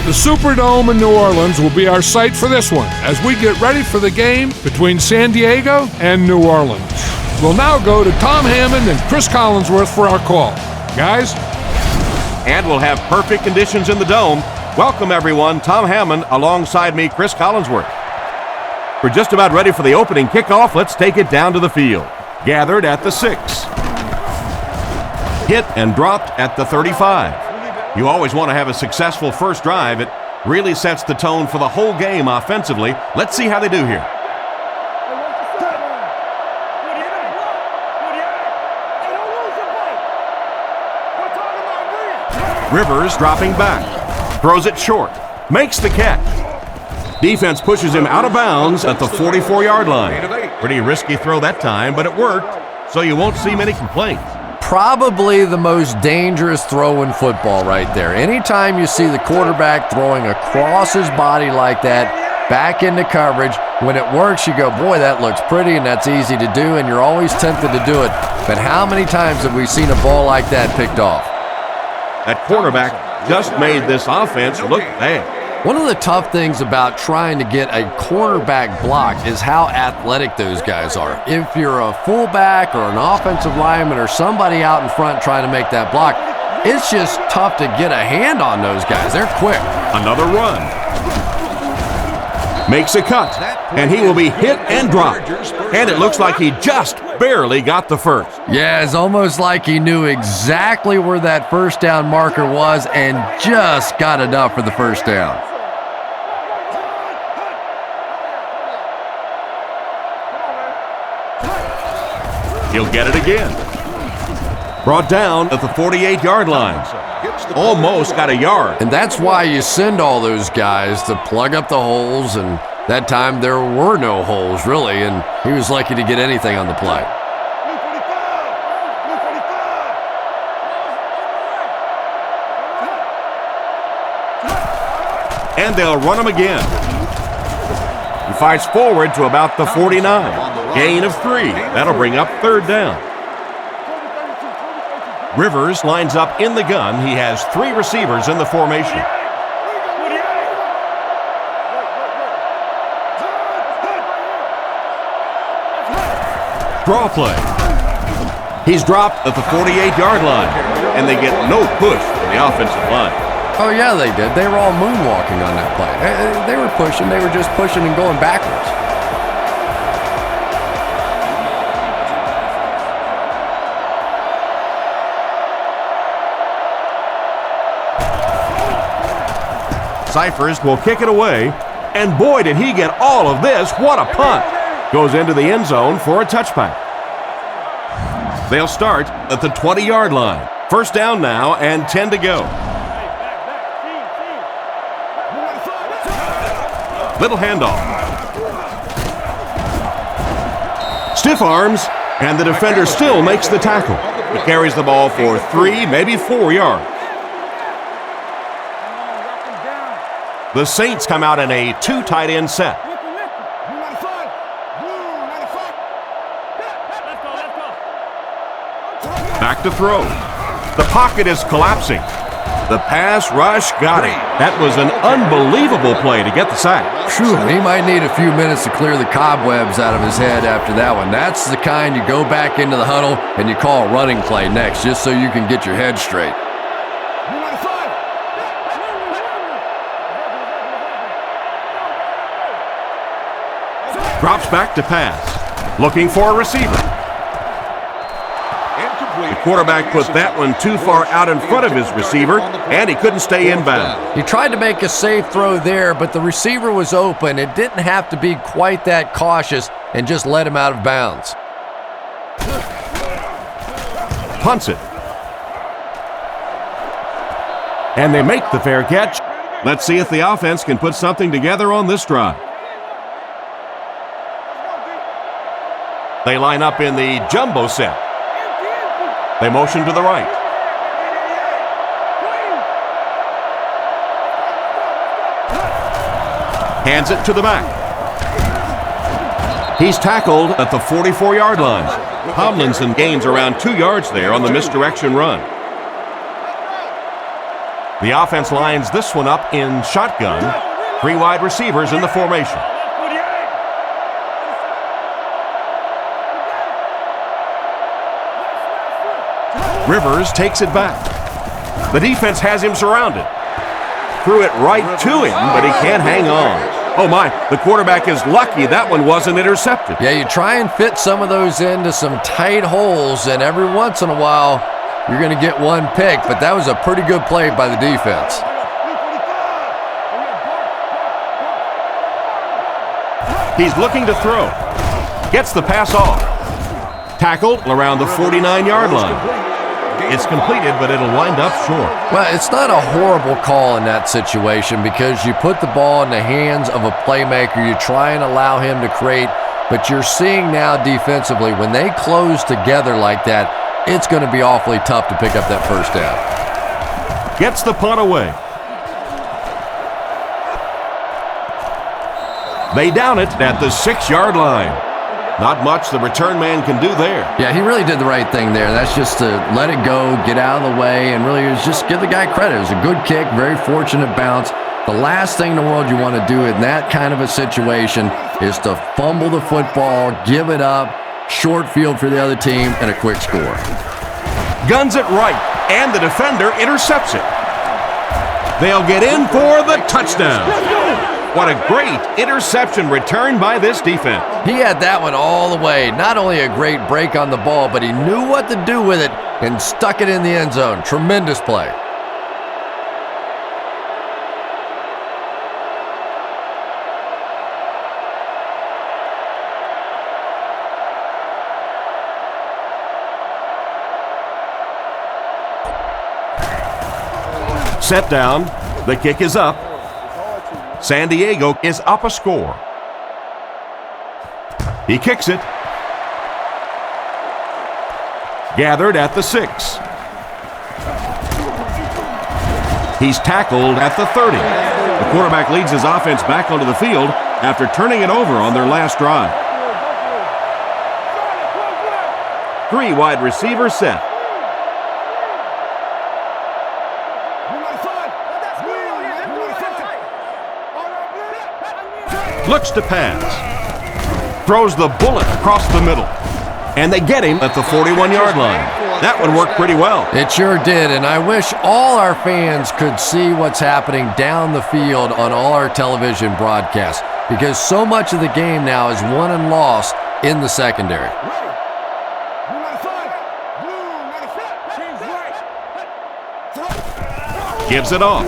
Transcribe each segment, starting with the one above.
The Superdome in New Orleans will be our site for this one as we get ready for the game between San Diego and New Orleans. We'll now go to Tom Hammond and Chris Collinsworth for our call. Guys? And we'll have perfect conditions in the dome. Welcome, everyone. Tom Hammond alongside me, Chris Collinsworth. We're just about ready for the opening kickoff. Let's take it down to the field. Gathered at the 6. Hit and dropped at the 35. You always want to have a successful first drive. It really sets the tone for the whole game offensively. Let's see how they do here. Rivers dropping back. Throws it short. Makes the catch. Defense pushes him out of bounds at the 44-yard line. Pretty risky throw that time, but it worked, so you won't see many complaints. Probably the most dangerous throw in football right there. Anytime you see the quarterback throwing across his body like that, back into coverage, when it works, you go, boy, that looks pretty and that's easy to do, and you're always tempted to do it. But how many times have we seen a ball like that picked off? That quarterback just made this offense look bad. One of the tough things about trying to get a quarterback blocked is how athletic those guys are. If you're a fullback or an offensive lineman or somebody out in front trying to make that block, it's just tough to get a hand on those guys. They're quick. Another run. Makes a cut, and he will be hit and dropped. And it looks like he just barely got the first. Yeah, it's almost like he knew exactly where that first down marker was and just got enough for the first down. He'll get it again. Brought down at the 48-yard line. Almost got a yard. And that's why you send all those guys to plug up the holes, and that time there were no holes, really, and he was lucky to get anything on the play. And they'll run him again. He fights forward to about the 49. Gain of 3. That'll bring up third down. Rivers lines up in the gun. He has 3 receivers in the formation. Draw play. He's dropped at the 48-yard line, and they get no push from the offensive line. Oh, yeah, they did. They were all moonwalking on that play. They were pushing. They were just pushing and going backwards. Cyphers will kick it away, and boy, did he get all of this. What a punt. Goes into the end zone for a touchback. They'll start at the 20-yard line. First down now and 10 to go. Little handoff. Stiff arms, and the defender still makes the tackle. He carries the ball for 3, maybe 4 yards. The Saints come out in a 2 tight end set. Back to throw. The pocket is collapsing. The pass rush got him. That was an unbelievable play to get the sack. Phew, he might need a few minutes to clear the cobwebs out of his head after that one. That's the kind you go back into the huddle and you call a running play next just so you can get your head straight. Drops back to pass. Looking for a receiver. The quarterback put that one too far out in front of his receiver, and he couldn't stay inbound. He tried to make a safe throw there, but the receiver was open. It didn't have to be quite that cautious and just let him out of bounds. Punts it. And they make the fair catch. Let's see if the offense can put something together on this drive. They line up in the jumbo set. They motion to the right. Hands it to the back. He's tackled at the 44-yard line. Tomlinson gains around 2 yards there on the misdirection run. The offense lines this one up in shotgun. 3 wide receivers in the formation. Rivers takes it back. The defense has him surrounded. Threw it right to him, but he can't hang on. Oh my, the quarterback is lucky that one wasn't intercepted. Yeah, you try and fit some of those into some tight holes, and every once in a while, you're going to get one pick, but that was a pretty good play by the defense. He's looking to throw. Gets the pass off. Tackled around the 49-yard line. It's completed, but it'll wind up short. Well, it's not a horrible call in that situation because you put the ball in the hands of a playmaker. You try and allow him to create, but you're seeing now defensively, when they close together like that, it's going to be awfully tough to pick up that first down. Gets the punt away. They down it at the 6-yard line. Not much the return man can do there. Yeah, he really did the right thing there. That's just to let it go, get out of the way, and really just give the guy credit. It was a good kick, very fortunate bounce. The last thing in the world you want to do in that kind of a situation is to fumble the football, give it up, short field for the other team, and a quick score. Guns it right, and the defender intercepts it. They'll get in for the touchdown. What a great interception return by this defense. He had that one all the way. Not only a great break on the ball, but he knew what to do with it and stuck it in the end zone. Tremendous play. Set down. The kick is up. San Diego is up a score. He kicks it. Gathered at the 6. He's tackled at the 30. The quarterback leads his offense back onto the field after turning it over on their last drive. 3 wide receivers set. Looks to pass. Throws the bullet across the middle. And they get him at the 41-yard line. That one worked pretty well. It sure did, and I wish all our fans could see what's happening down the field on all our television broadcasts, because so much of the game now is won and lost in the secondary. Gives it off.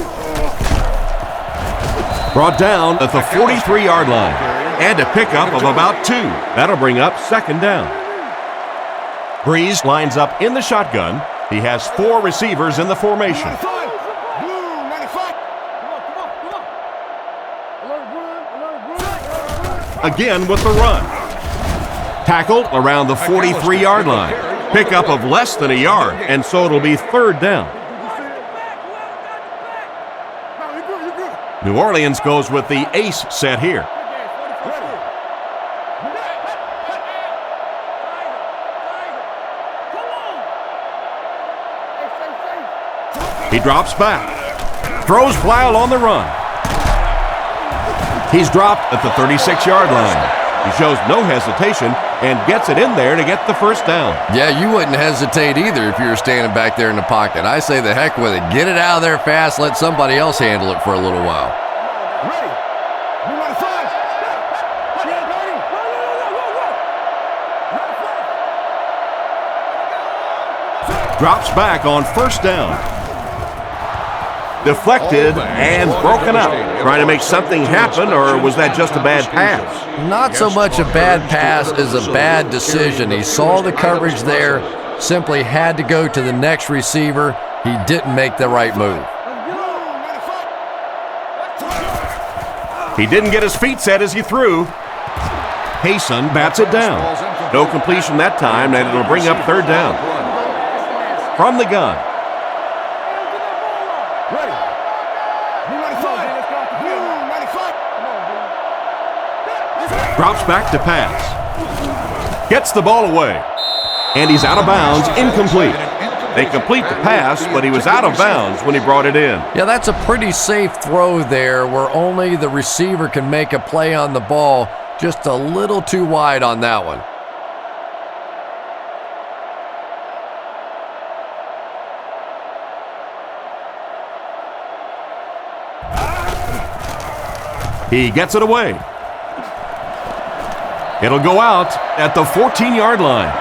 Brought down at the 43-yard line. And a pickup of about 2. That'll bring up second down. Breeze lines up in the shotgun. He has 4 receivers in the formation. Again with the run. Tackled around the 43-yard line. Pickup of less than a yard, and so it'll be third down. New Orleans goes with the ace set here. He drops back. Throws Blyle on the run. He's dropped at the 36-yard line. He shows no hesitation and gets it in there to get the first down. Yeah, you wouldn't hesitate either if you were standing back there in the pocket. I say the heck with it. Get it out of there fast. Let somebody else handle it for a little while. Drops back on first down. Deflected and broken up. Trying to make something happen, or was that just a bad pass? Not so much a bad pass as a bad decision. He saw the coverage there, simply had to go to the next receiver. He didn't make the right move. He didn't get his feet set as he threw. Payson bats it down. No completion that time, and it'll bring up third down. From the gun. Drops back to pass. Gets the ball away. And he's out of bounds, incomplete. They complete the pass, but he was out of bounds when he brought it in. Yeah, that's a pretty safe throw there where only the receiver can make a play on the ball. Just a little too wide on that one. He gets it away. It'll go out at the 14-yard line.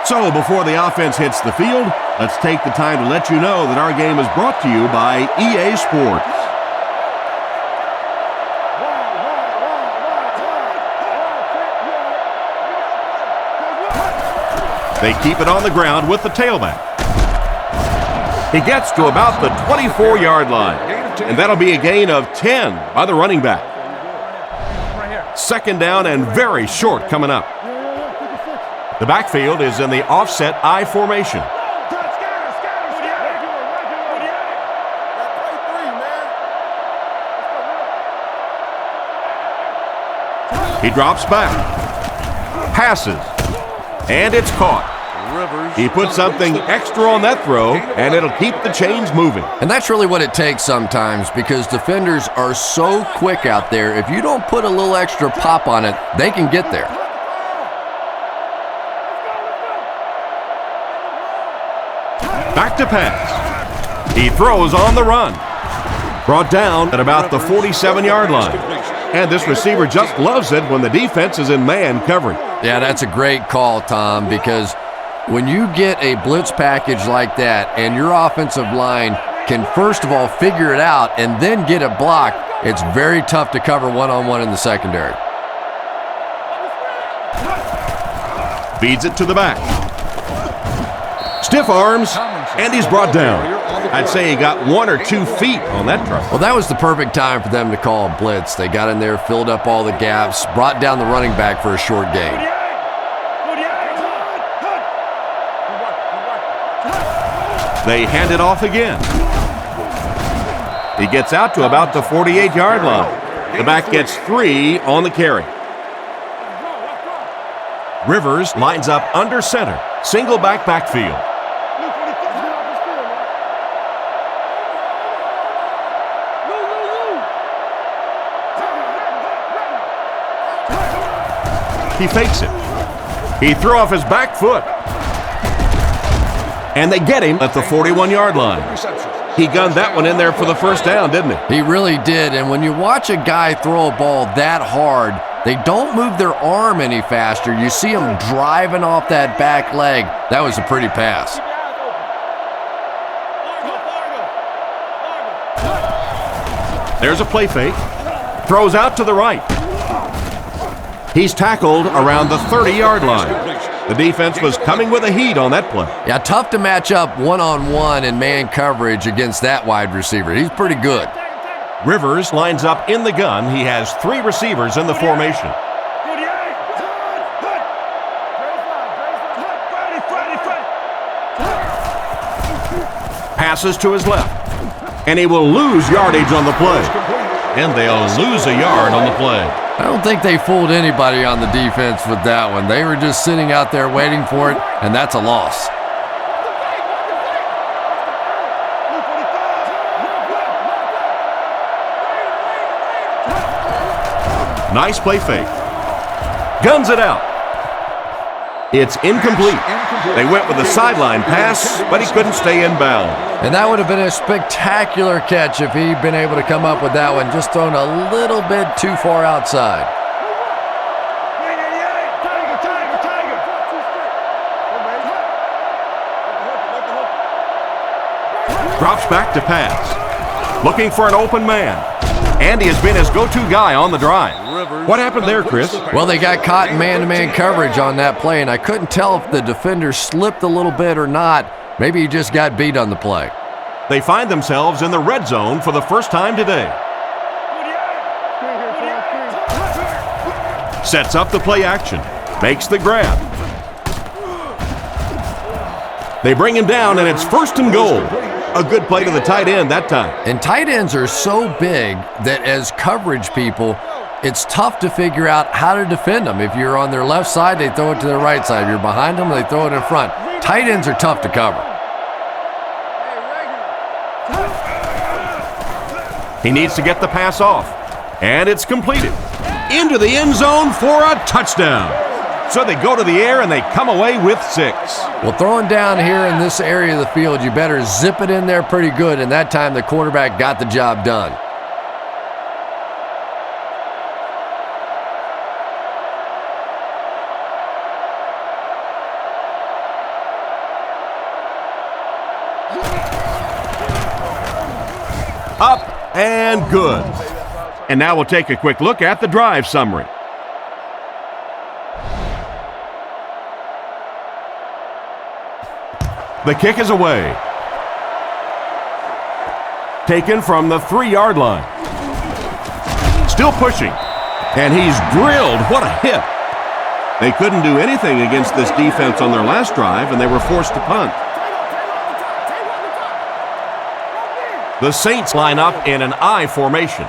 So before the offense hits the field, let's take the time to let you know that our game is brought to you by EA Sports. They keep it on the ground with the tailback. He gets to about the 24-yard line, and that'll be a gain of 10 by the running back. Second down and very short coming up. The backfield is in the offset I formation. He drops back, passes, and it's caught. He put something extra on that throw, and it'll keep the chains moving. And that's really what it takes sometimes, because defenders are so quick out there. If you don't put a little extra pop on it, they can get there. Back to pass. He throws on the run. Brought down at about the 47-yard line. And this receiver just loves it when the defense is in man coverage. Yeah, that's a great call, Tom, because when you get a blitz package like that and your offensive line can first of all figure it out and then get a block, it's very tough to cover one-on-one in the secondary. Feeds it to the back. Stiff arms, and he's brought down. I'd say he got 1 or 2 feet on that try. Well, that was the perfect time for them to call a blitz. They got in there, filled up all the gaps, brought down the running back for a short gain. They hand it off again. He gets out to about the 48-yard line. The back gets 3 on the carry. Rivers lines up under center. Single backfield. He fakes it. He threw off his back foot. And they get him at the 41-yard line. He gunned that one in there for the first down, didn't he? He really did. And when you watch a guy throw a ball that hard, they don't move their arm any faster. You see him driving off that back leg. That was a pretty pass. There's a play fake. Throws out to the right. He's tackled around the 30-yard line. The defense was coming with a heat on that play. Yeah, tough to match up one-on-one in man coverage against that wide receiver. He's pretty good. Rivers lines up in the gun. He has 3 receivers in the formation. Passes to his left. And he will lose yardage on the play. And they'll lose a yard on the play. I don't think they fooled anybody on the defense with that one. They were just sitting out there waiting for it, and that's a loss. Nice play fake. Guns it out. It's incomplete. They went with a sideline pass, but he couldn't stay in bounds. And that would have been a spectacular catch if he'd been able to come up with that one, just thrown a little bit too far outside. Drops back to pass. Looking for an open man. Andy has been his go-to guy on the drive. What happened there, Chris? Well, they got caught in man-to-man coverage on that play, and I couldn't tell if the defender slipped a little bit or not. Maybe he just got beat on the play. They find themselves in the red zone for the first time today. Sets up the play action. Makes the grab. They bring him down, and it's 1st and goal. A good play to the tight end that time. And tight ends are so big that as coverage people, it's tough to figure out how to defend them. If you're on their left side, they throw it to their right side. If you're behind them, they throw it in front. Tight ends are tough to cover. He needs to get the pass off. And it's completed. Into the end zone for a touchdown. So they go to the air and they come away with 6. Well, throwing down here in this area of the field, you better zip it in there pretty good, and that time the quarterback got the job done. Up and good. And now we'll take a quick look at the drive summary. The kick is away. Taken from the 3-yard line. Still pushing. And he's drilled. What a hit. They couldn't do anything against this defense on their last drive, and they were forced to punt. The Saints line up in an I formation.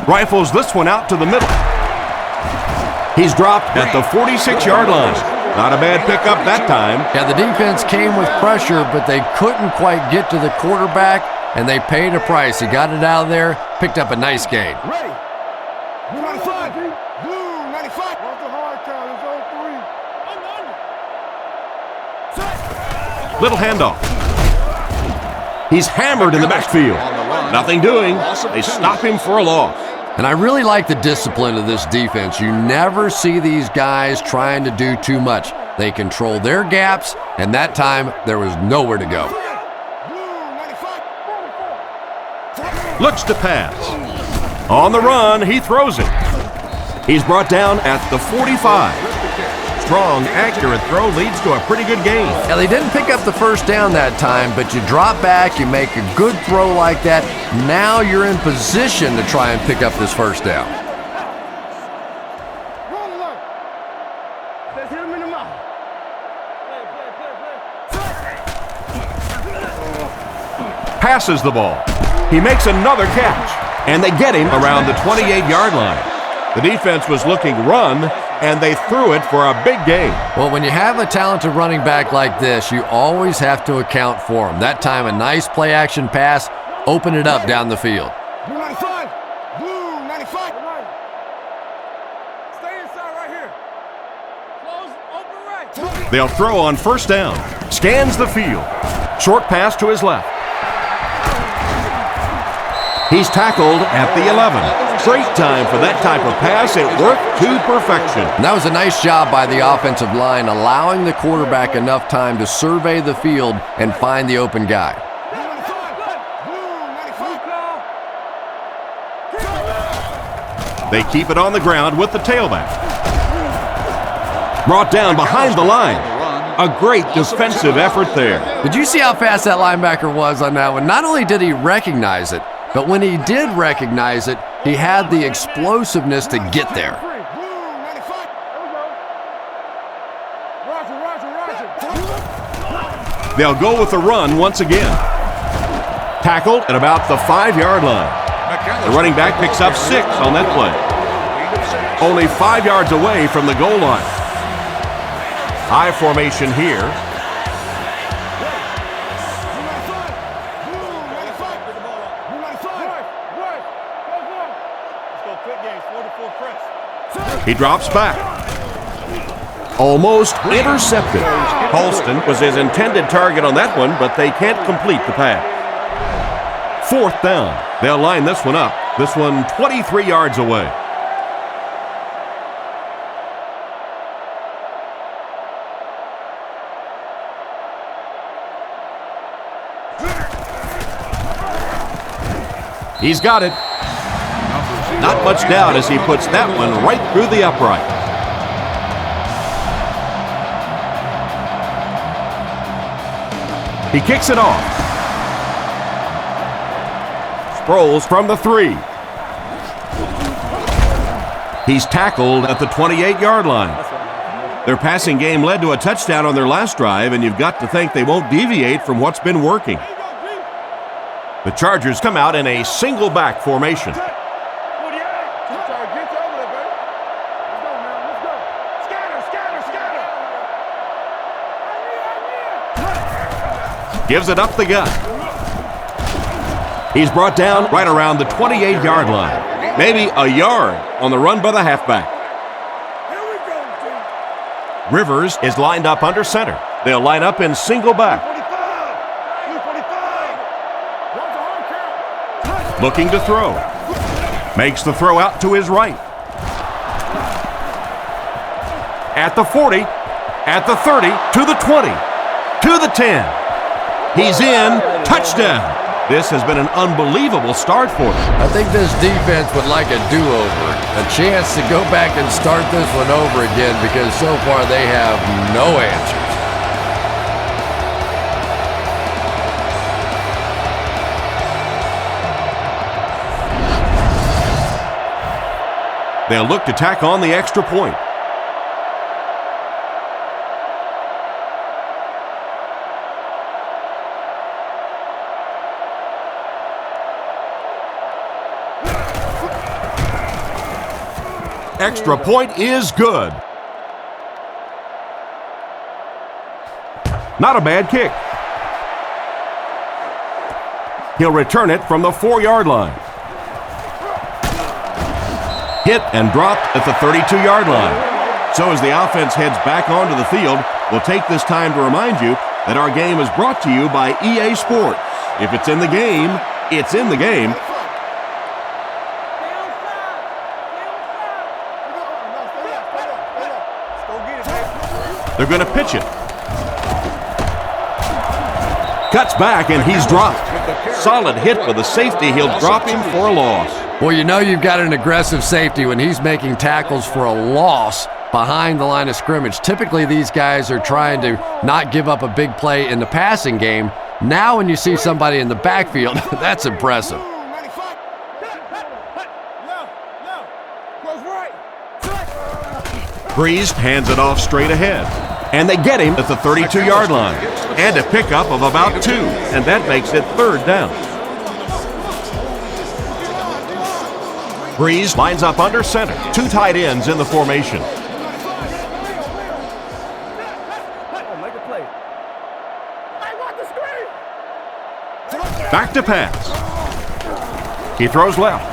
Rifles this one out to the middle. He's dropped at the 46-yard line. Not a bad pickup that time. Yeah, the defense came with pressure, but they couldn't quite get to the quarterback, and they paid a price. He got it out of there, picked up a nice gain. Little handoff. He's hammered in the backfield. Nothing doing. They stop him for a loss. And I really like the discipline of this defense. You never see these guys trying to do too much. They control their gaps, and that time there was nowhere to go. Looks to pass. On the run, he throws it. He's brought down at the 45. Strong, accurate throw leads to a pretty good gain. Now, they didn't pick up the first down that time, but you drop back, you make a good throw like that. Now you're in position to try and pick up this first down. Passes the ball. He makes another catch, and they get him around the 28-yard line. The defense was looking run, and they threw it for a big gain. Well, when you have a talented running back like this, you always have to account for him. That time, a nice play-action pass, open it up down the field. Blue 95. Blue 95. Stay inside right here. Close, open right. They'll throw on first down. Scans the field. Short pass to his left. He's tackled at the 11. Great time for that type of pass. It worked to perfection. And that was a nice job by the offensive line, allowing the quarterback enough time to survey the field and find the open guy. They keep it on the ground with the tailback. Brought down behind the line. A great defensive effort there. Did you see how fast that linebacker was on that one? Not only did he recognize it, but when he did recognize it, he had the explosiveness to get there. They'll go with the run once again. Tackled at about the 5-yard line. The running back picks up 6 on that play. Only 5 yards away from the goal line. I formation here. He drops back. Almost intercepted. Halston was his intended target on that one, but they can't complete the pass. 4th down. They'll line this one up. This one 23 yards away. He's got it. Not much doubt as he puts that one right through the upright. He kicks it off. Sproles from the 3. He's tackled at the 28-yard line. Their passing game led to a touchdown on their last drive, and you've got to think they won't deviate from what's been working. The Chargers come out in a single back formation. Gives it up the gut. He's brought down right around the 28-yard line. Maybe a yard on the run by the halfback. Rivers is lined up under center. They'll line up in single back. Looking to throw. Makes the throw out to his right. At the 40, at the 30, to the 20, to the 10. He's in. Touchdown. This has been an unbelievable start for them. I think this defense would like a do-over, a chance to go back and start this one over again, because so far they have no answers. They'll look to tack on the extra point. Extra point is good. Not a bad kick. He'll return it from the 4-yard line. Hit and dropped at the 32-yard line. So as the offense heads back onto the field, we'll take this time to remind you that our game is brought to you by EA Sports. If it's in the game, it's in the game. They're going to pitch it. Cuts back and he's dropped. Solid hit with the safety. He'll drop him for a loss. Well, you know you've got an aggressive safety when he's making tackles for a loss behind the line of scrimmage. Typically, these guys are trying to not give up a big play in the passing game. Now when you see somebody in the backfield, that's impressive. Breeze hands it off straight ahead. And they get him at the 32-yard line. And a pickup of about 2. And that makes it 3rd down. Breeze lines up under center. 2 tight ends in the formation. Back to pass. He throws left.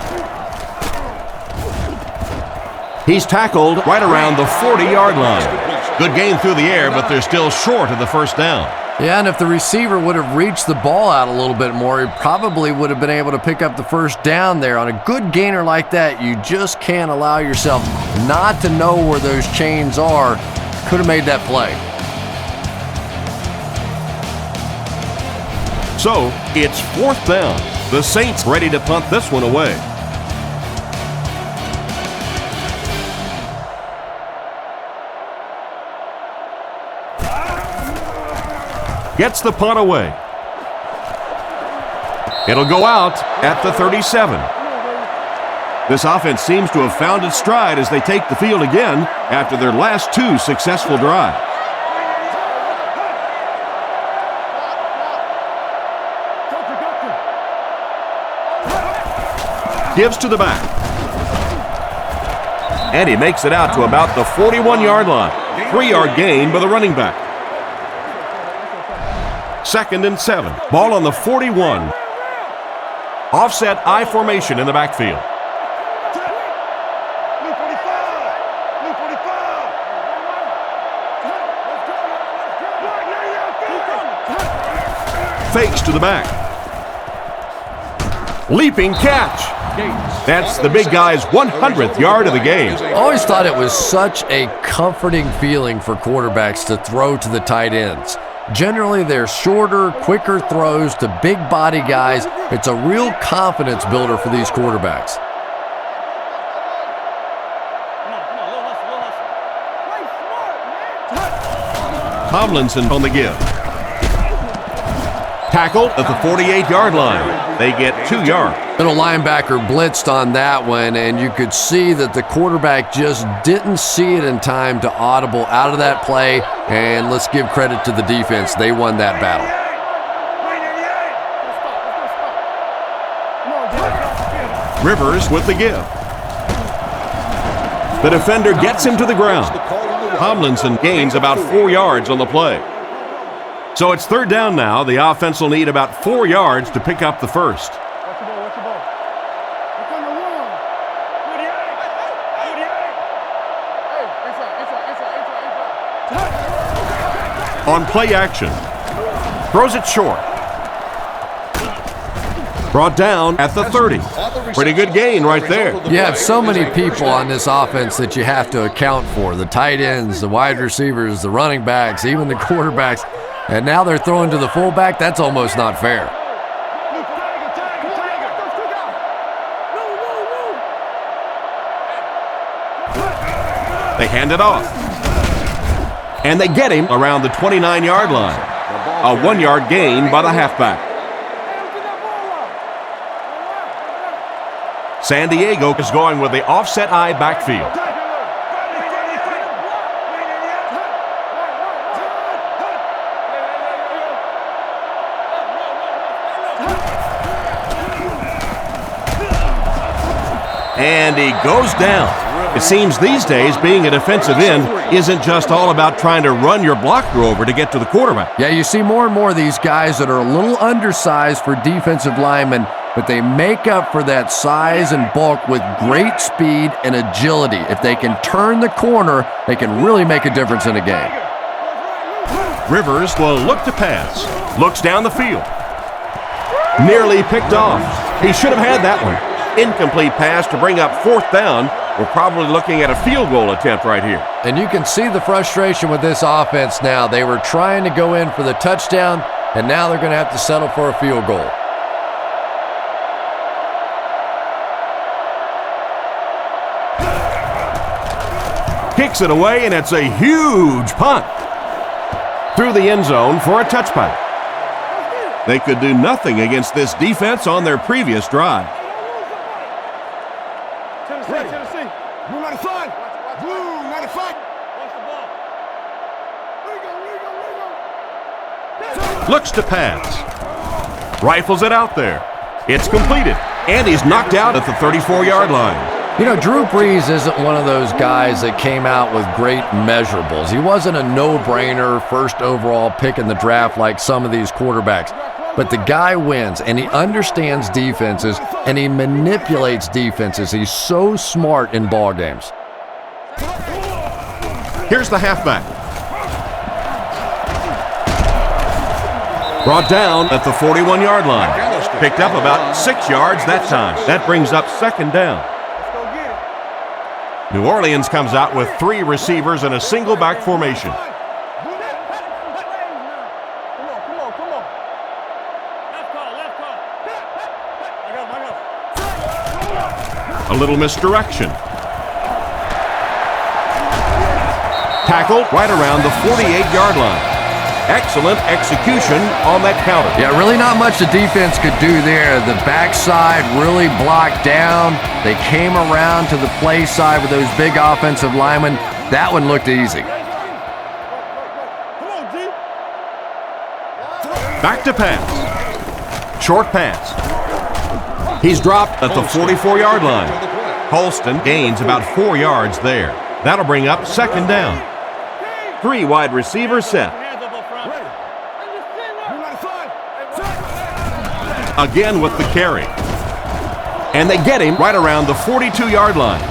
He's tackled right around the 40-yard line. Good gain through the air, but they're still short of the 1st down. Yeah, and if the receiver would have reached the ball out a little bit more, he probably would have been able to pick up the 1st down there. On a good gainer like that, you just can't allow yourself not to know where those chains are. Could have made that play. So, it's 4th down. The Saints ready to punt this one away. Gets the punt away. It'll go out at the 37. This offense seems to have found its stride as they take the field again after their last 2 successful drives. Gives to the back. And he makes it out to about the 41-yard line. 3-yard gain by the running back. 2nd and 7. Ball on the 41. Offset I formation in the backfield. Fakes to the back. Leaping catch. That's the big guy's 100th yard of the game. I always thought it was such a comforting feeling for quarterbacks to throw to the tight ends. Generally, they're shorter, quicker throws to big body guys. It's a real confidence builder for these quarterbacks. Tomlinson on the give. Tackled at the 48-yard line. They get 2 yards. Little linebacker blitzed on that one, and you could see that the quarterback just didn't see it in time to audible out of that play, and let's give credit to the defense. They won that battle. Rivers with the give. The defender gets him to the ground. Tomlinson gains about 4 yards on the play. So it's third down now. The offense will need about 4 yards to pick up the first. On play action. Throws it short. Brought down at the 30. Pretty good gain right there. You have so many people on this offense that you have to account for. The tight ends, the wide receivers, the running backs, even the quarterbacks. And now they're throwing to the fullback. That's almost not fair. They hand it off. And they get him around the 29-yard line. A 1-yard gain by the halfback. San Diego is going with the offset I backfield. And he goes down. It seems these days being a defensive end isn't just all about trying to run your blocker over to get to the quarterback. Yeah, you see more and more of these guys that are a little undersized for defensive linemen, but they make up for that size and bulk with great speed and agility. If they can turn the corner, they can really make a difference in a game. Rivers will look to pass. Looks down the field. Nearly picked off. He should have had that one. Incomplete pass to bring up fourth down. We're probably looking at a field goal attempt right here. And you can see the frustration with this offense now. They were trying to go in for the touchdown, and now they're going to have to settle for a field goal. Kicks it away, and it's a huge punt. Through the end zone for a touchback. They could do nothing against this defense on their previous drive. Looks to pass. Rifles it out there. It's completed. And he's knocked out at the 34-yard line. You know, Drew Brees isn't one of those guys that came out with great measurables. He wasn't a no-brainer first overall pick in the draft like some of these quarterbacks. But the guy wins, and he understands defenses, and he manipulates defenses. He's so smart in ball games. Here's the halfback. Brought down at the 41-yard line. Picked up about 6 yards that time. That brings up second down. New Orleans comes out with 3 receivers in a single back formation. A little misdirection. Tackled right around the 48-yard line. Excellent execution on that counter. Yeah, really not much the defense could do there. The backside really blocked down. They came around to the play side with those big offensive linemen. That one looked easy. Back to pass. Short pass. He's dropped at the 44-yard line. Holston gains about 4 yards there. That'll bring up second down. 3 wide receivers set. Again with the carry. And they get him right around the 42-yard line.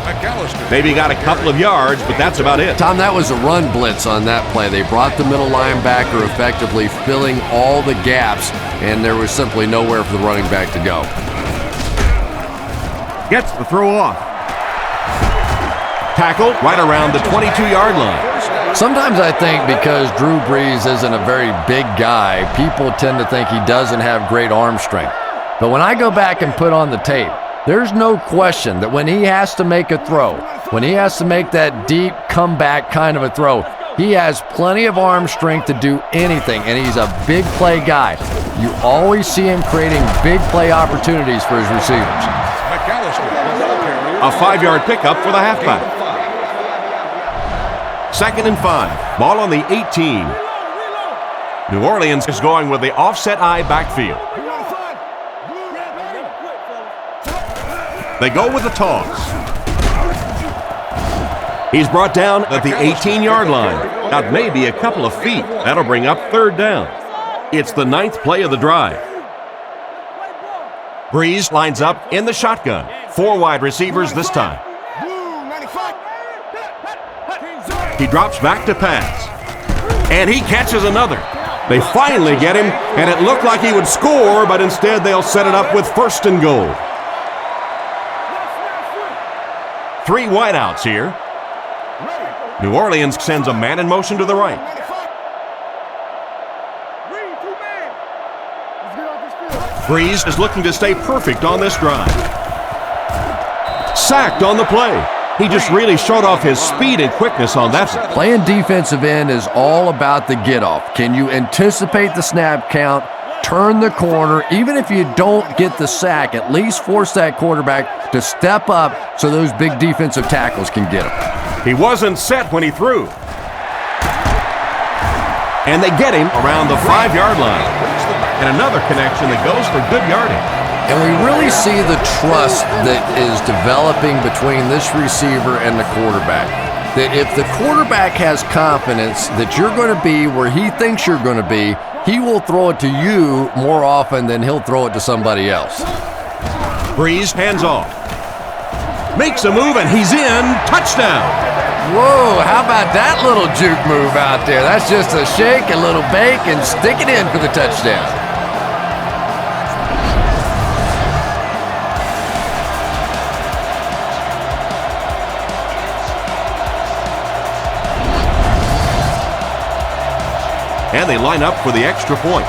Maybe got a couple of yards, but that's about it. Tom, that was a run blitz on that play. They brought the middle linebacker effectively filling all the gaps, and there was simply nowhere for the running back to go. Gets the throw off. Tackled right around the 22-yard line. Sometimes I think because Drew Brees isn't a very big guy, people tend to think he doesn't have great arm strength. But when I go back and put on the tape, there's no question that when he has to make a throw, when he has to make that deep comeback kind of a throw, he has plenty of arm strength to do anything, and he's a big play guy. You always see him creating big play opportunities for his receivers. A 5-yard pickup for the halfback. 2nd and 5. Ball on the 18. New Orleans is going with the offset I backfield. They go with the toss. He's brought down at the 18-yard line. Got maybe a couple of feet. That'll bring up third down. It's the 9th play of the drive. Breeze lines up in the shotgun. 4 wide receivers this time. He drops back to pass. And he catches another. They finally get him, and it looked like he would score, but instead they'll set it up with 1st and goal. 3 wideouts here. New Orleans sends a man in motion to the right. Breeze is looking to stay perfect on this drive. Sacked on the play. He just really showed off his speed and quickness on that one. Playing defensive end is all about the get-off. Can you anticipate the snap count, turn the corner, even if you don't get the sack, at least force that quarterback to step up so those big defensive tackles can get him. He wasn't set when he threw. And they get him around the 5-yard line. And another connection that goes for good yardage. And we really see the trust that is developing between this receiver and the quarterback. That if the quarterback has confidence that you're going to be where he thinks you're going to be, he will throw it to you more often than he'll throw it to somebody else. Breeze hands off. Makes a move and he's in. Touchdown. Whoa, how about that little juke move out there? That's just a shake, a little bake, and stick it in for the touchdown. And they line up for the extra point.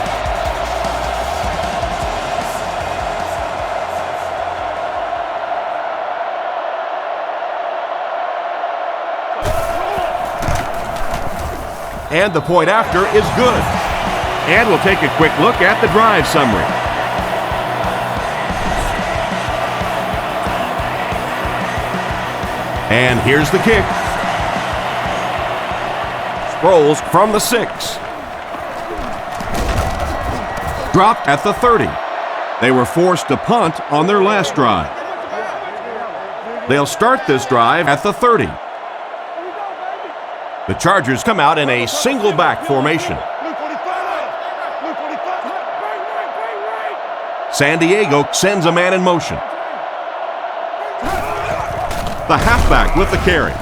And the point after is good. And we'll take a quick look at the drive summary. And here's the kick. Rolls from the 6. Dropped at the 30. They were forced to punt on their last drive. They'll start this drive at the 30. The Chargers come out in a single back formation. San Diego sends a man in motion. The halfback with the carry.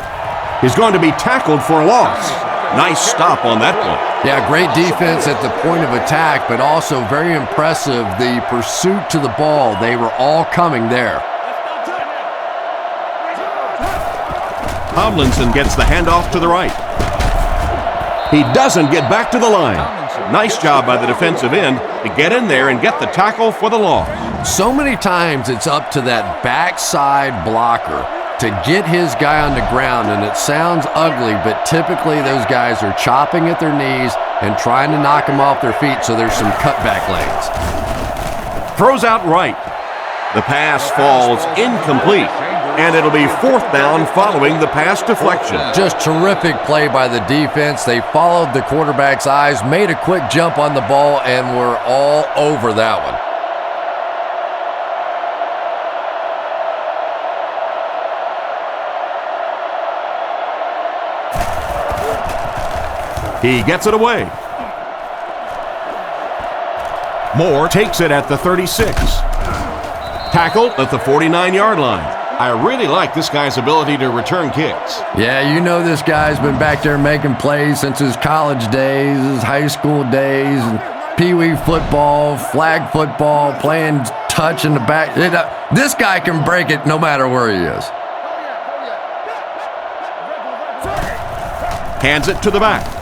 He's going to be tackled for a loss. Nice stop on that one. Yeah, great defense at the point of attack, but also very impressive the pursuit to the ball. They were all coming there. Tomlinson gets the handoff to the right. He doesn't get back to the line. Nice job by the defensive end to get in there and get the tackle for the loss. So many times it's up to that backside blocker to get his guy on the ground, and it sounds ugly, but typically those guys are chopping at their knees and trying to knock them off their feet, so there's some cutback lanes. Throws out right. The pass falls incomplete, and it'll be 4th down following the pass deflection. Just terrific play by the defense. They followed the quarterback's eyes, made a quick jump on the ball, and were all over that one. He gets it away. Moore takes it at the 36. Tackled at the 49-yard line. I really like this guy's ability to return kicks. Yeah, you know this guy's been back there making plays since his college days, his high school days, and pee-wee football, flag football, playing touch in the back. This guy can break it no matter where he is. Hands it to the back.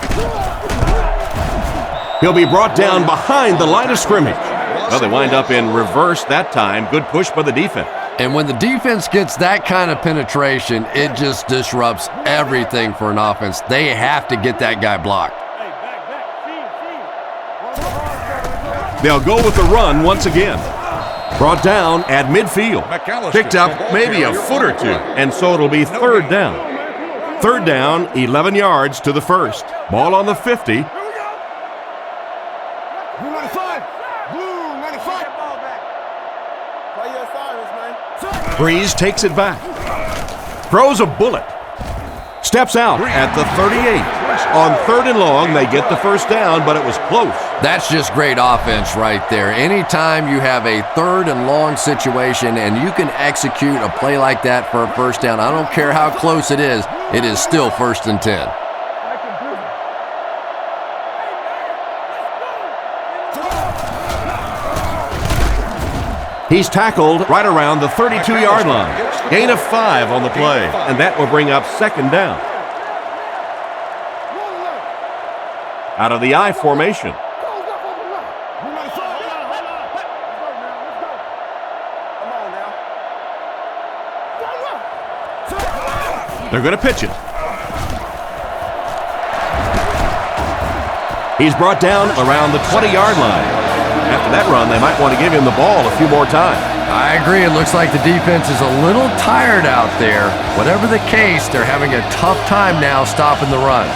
He'll be brought down behind the line of scrimmage. Well, they wind up in reverse that time. Good push by the defense. And when the defense gets that kind of penetration, it just disrupts everything for an offense. They have to get that guy blocked. They'll go with the run once again. Brought down at midfield. Picked up maybe a foot or two, and so it'll be 3rd down. 3rd down, 11 yards to the 1st. Ball on the 50. Breeze takes it back. Throws a bullet. Steps out at the 38. On 3rd and long, they get the first down, but it was close. That's just great offense right there. Anytime you have a 3rd and long situation and you can execute a play like that for a first down, I don't care how close it is still 1st and 10. He's tackled right around the 32-yard line. Gain of 5 on the play, and that will bring up 2nd down. Out of the I formation. They're going to pitch it. He's brought down around the 20-yard line. After that run, they might want to give him the ball a few more times. I agree. It looks like the defense is a little tired out there. Whatever the case, they're having a tough time now stopping the run.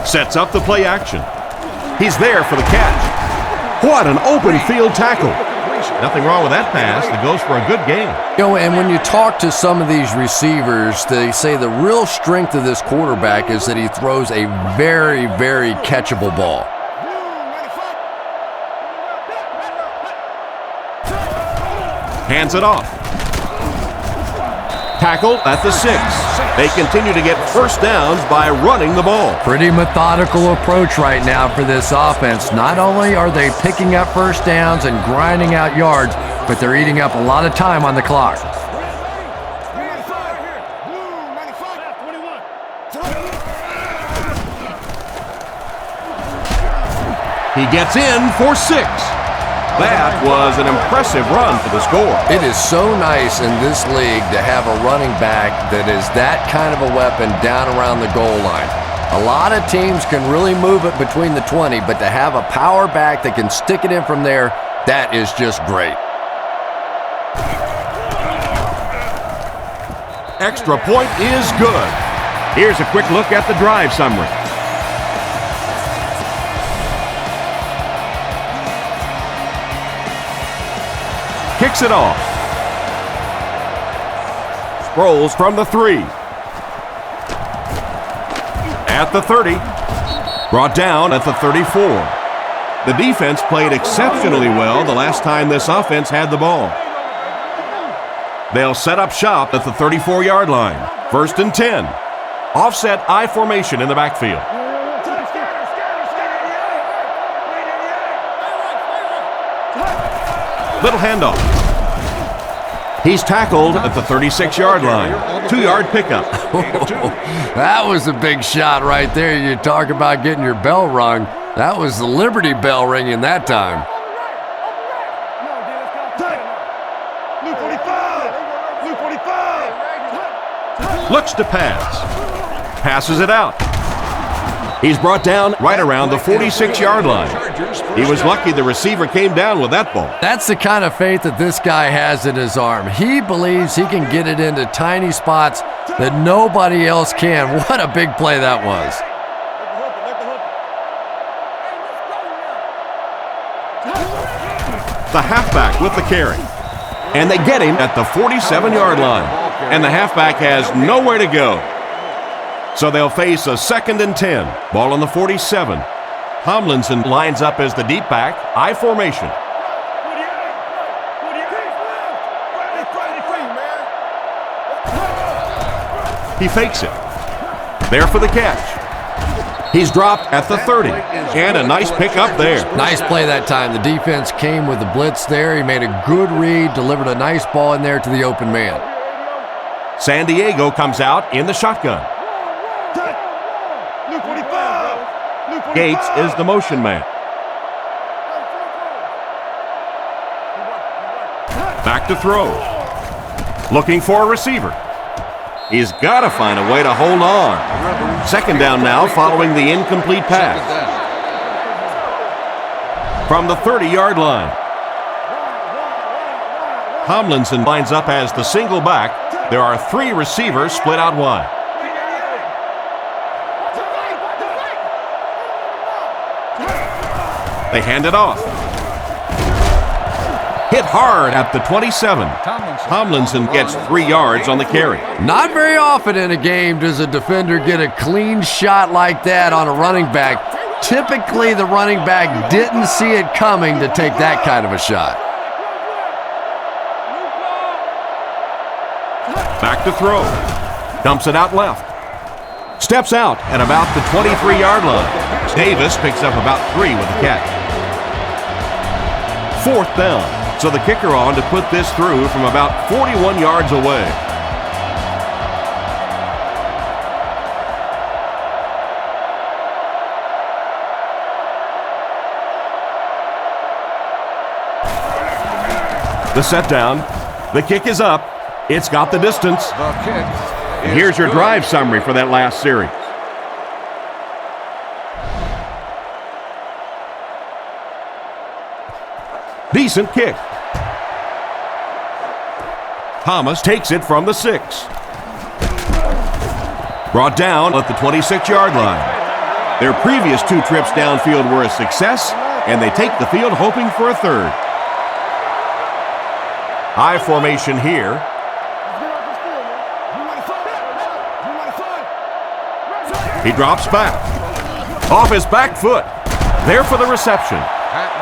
Sets up the play action. He's there for the catch. What an open field tackle. Nothing wrong with that pass. It goes for a good gain. And when you talk to some of these receivers, they say the real strength of this quarterback is that he throws a very, very catchable ball. Hands it off. Tackle at the 6. They continue to get first downs by running the ball. Pretty methodical approach right now for this offense. Not only are they picking up first downs and grinding out yards, but they're eating up a lot of time on the clock. He gets in for 6. That was an impressive run for the score. It is so nice in this league to have a running back that is that kind of a weapon down around the goal line. A lot of teams can really move it between the 20, but to have a power back that can stick it in from there, that is just great. Extra point is good. Here's a quick look at the drive summary. Kicks it off. Sproles from the 3. At the 30. Brought down at the 34. The defense played exceptionally well the last time this offense had the ball. They'll set up shop at the 34-yard line. 1st and 10. Offset I formation in the backfield. Little handoff. He's tackled at the 36-yard line. 2-yard pickup. That was a big shot right there. You talk about getting your bell rung. That was the Liberty Bell ringing that time. Looks to pass. Passes it out. He's brought down right around the 46-yard line. He was lucky the receiver came down with that ball. That's the kind of faith that this guy has in his arm. He believes he can get it into tiny spots that nobody else can. What a big play that was. The halfback with the carry. And they get him at the 47-yard line. And the halfback has nowhere to go. So they'll face a 2nd and 10. Ball on the 47. Tomlinson lines up as the deep back, I formation. He fakes it. There for the catch. He's dropped at the 30. And a nice pick up there. Nice play that time. The defense came with the blitz there. He made a good read, delivered a nice ball in there to the open man. San Diego comes out in the shotgun. Gates is the motion man. Back to throw. Looking for a receiver. He's got to find a way to hold on. 2nd down now following the incomplete pass. From the 30-yard line. Tomlinson lines up as the single back. There are 3 receivers split out wide. They hand it off. Hit hard at the 27. Tomlinson gets 3 yards on the carry. Not very often in a game does a defender get a clean shot like that on a running back. Typically, the running back didn't see it coming to take that kind of a shot. Back to throw. Dumps it out left. Steps out at about the 23-yard line. Davis picks up about 3 with the catch. 4th down. So the kicker on to put this through from about 41 yards away. The set down. The kick is up. It's got the distance. And here's your drive summary for that last series. Decent kick. Thomas takes it from the 6. Brought down at the 26-yard line. Their previous 2 trips downfield were a success, and they take the field hoping for a 3rd. High formation here. He drops back. Off his back foot. There for the reception.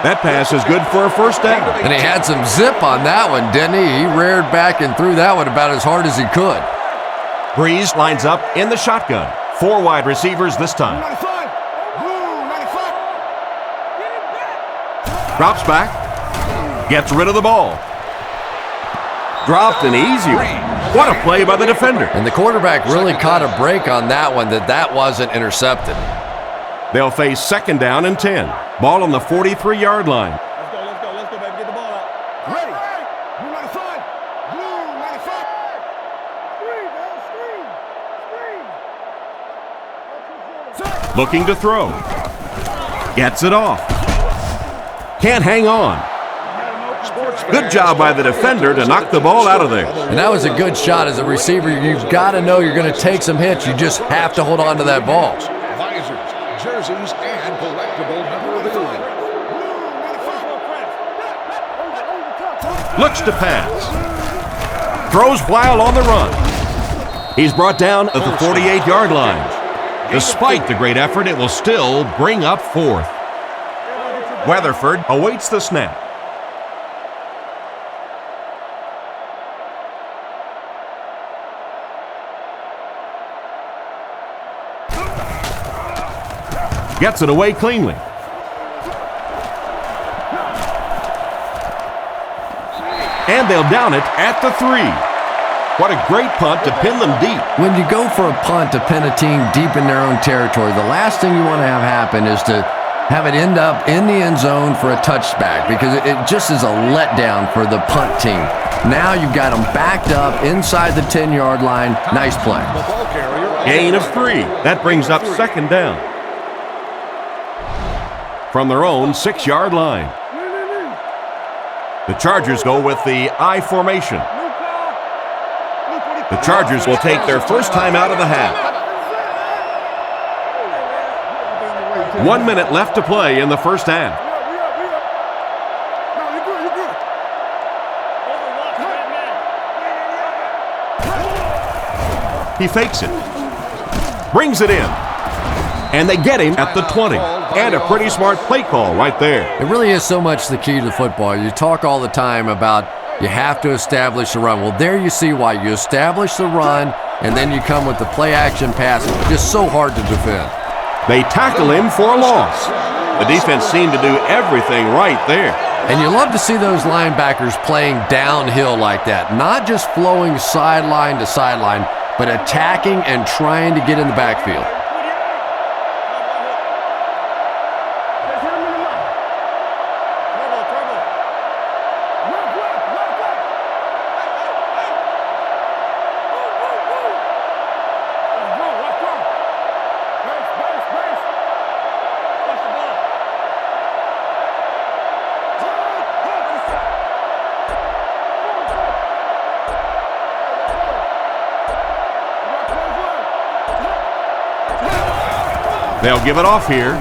That pass is good for a 1st down. And he had some zip on that one, didn't he? He reared back and threw that one about as hard as he could. Breeze lines up in the shotgun. 4 wide receivers this time. Drops back. Gets rid of the ball. Dropped an easy one. What a play by the defender. And the quarterback really caught a break on that one that wasn't intercepted. They'll face 2nd down and 10. Ball on the 43-yard line. Let's go, baby. Get the ball out. Ready. Blue 95. Blue 95. Screen. Looking to throw. Gets it off. Can't hang on. Good job by the defender to knock the ball out of there. And that was a good shot as a receiver. You've got to know you're going to take some hits. You just have to hold on to that ball. Visors, jerseys, and collectible memorabilia. Looks to pass. Throws while on the run. He's brought down at the 48-yard line. Despite the great effort, it will still bring up 4th. Weatherford awaits the snap. Gets it away cleanly. And they'll down it at the 3. What a great punt to pin them deep. When you go for a punt to pin a team deep in their own territory, the last thing you want to have happen is to have it end up in the end zone for a touchback, because it just is a letdown for the punt team. Now you've got them backed up inside the 10-yard line. Nice play. Gain of 3. That brings up 2nd down. From their own 6-yard line. The Chargers go with the I formation. The Chargers will take their first time out of the half. 1 minute left to play in the first half. He fakes it. Brings it in. And they get him at the 20. And a pretty smart play call right there. It really is so much the key to football. You talk all the time about you have to establish the run. Well, there you see why. You establish the run, and then you come with the play-action pass. It's just so hard to defend. They tackle him for a loss. The defense seemed to do everything right there. And you love to see those linebackers playing downhill like that. Not just flowing sideline to sideline, but attacking and trying to get in the backfield. They'll give it off here.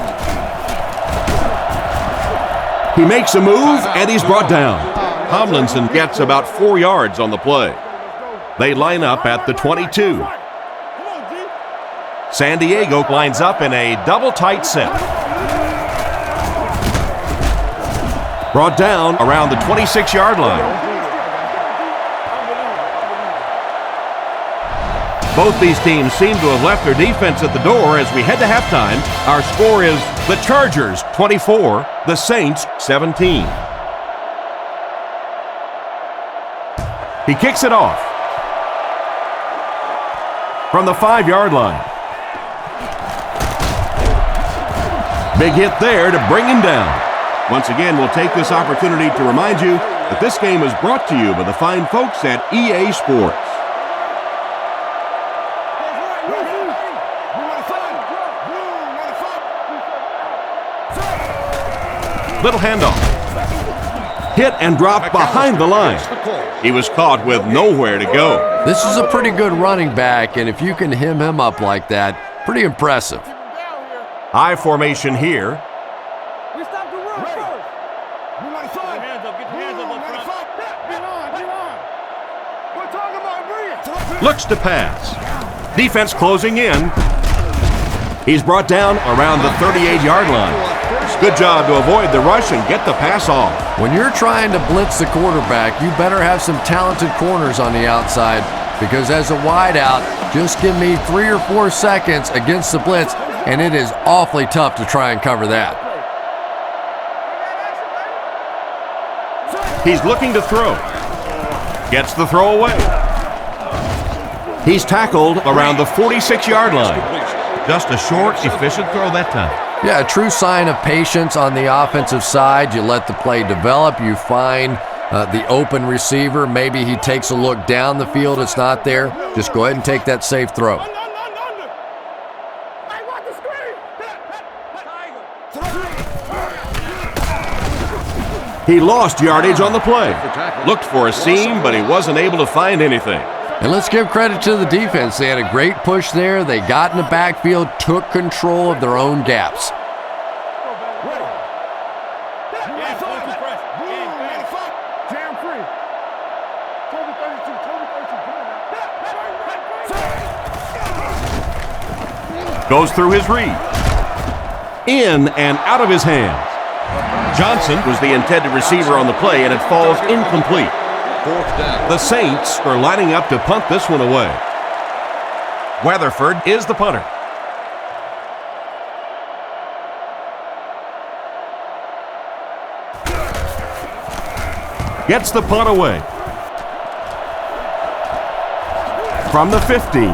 He makes a move, and he's brought down. Tomlinson gets about 4 yards on the play. They line up at the 22. San Diego lines up in a double tight set. Brought down around the 26-yard line. Both these teams seem to have left their defense at the door as we head to halftime. Our score is the Chargers 24, the Saints 17. He kicks it off from the 5-yard line. Big hit there to bring him down. Once again, we'll take this opportunity to remind you that this game is brought to you by the fine folks at EA Sports. Little handoff. Hit and drop behind the line. He was caught with nowhere to go. This is a pretty good running back, and if you can hem him up like that, pretty impressive. High formation here. We stop the run first. Get your hands up up front. Get on. We're talking about brilliant. Looks to pass. Defense closing in. He's brought down around the 38-yard line. Good job to avoid the rush and get the pass off. When you're trying to blitz the quarterback, you better have some talented corners on the outside, because as a wideout, just give me 3 or 4 seconds against the blitz, and it is awfully tough to try and cover that. He's looking to throw. Gets the throw away. He's tackled around the 46-yard line. Just a short, efficient throw that time. Yeah, a true sign of patience on the offensive side. You let the play develop. You find the open receiver. Maybe he takes a look down the field. It's not there. Just go ahead and take that safe throw. He lost yardage on the play. Looked for a seam, but he wasn't able to find anything. And let's give credit to the defense. They had a great push there. They got in the backfield, took control of their own gaps. Goes through his read. In and out of his hands. Johnson was the intended receiver on the play, and it falls incomplete. The Saints are lining up to punt this one away. Weatherford is the punter. Gets the punt away. From the 15.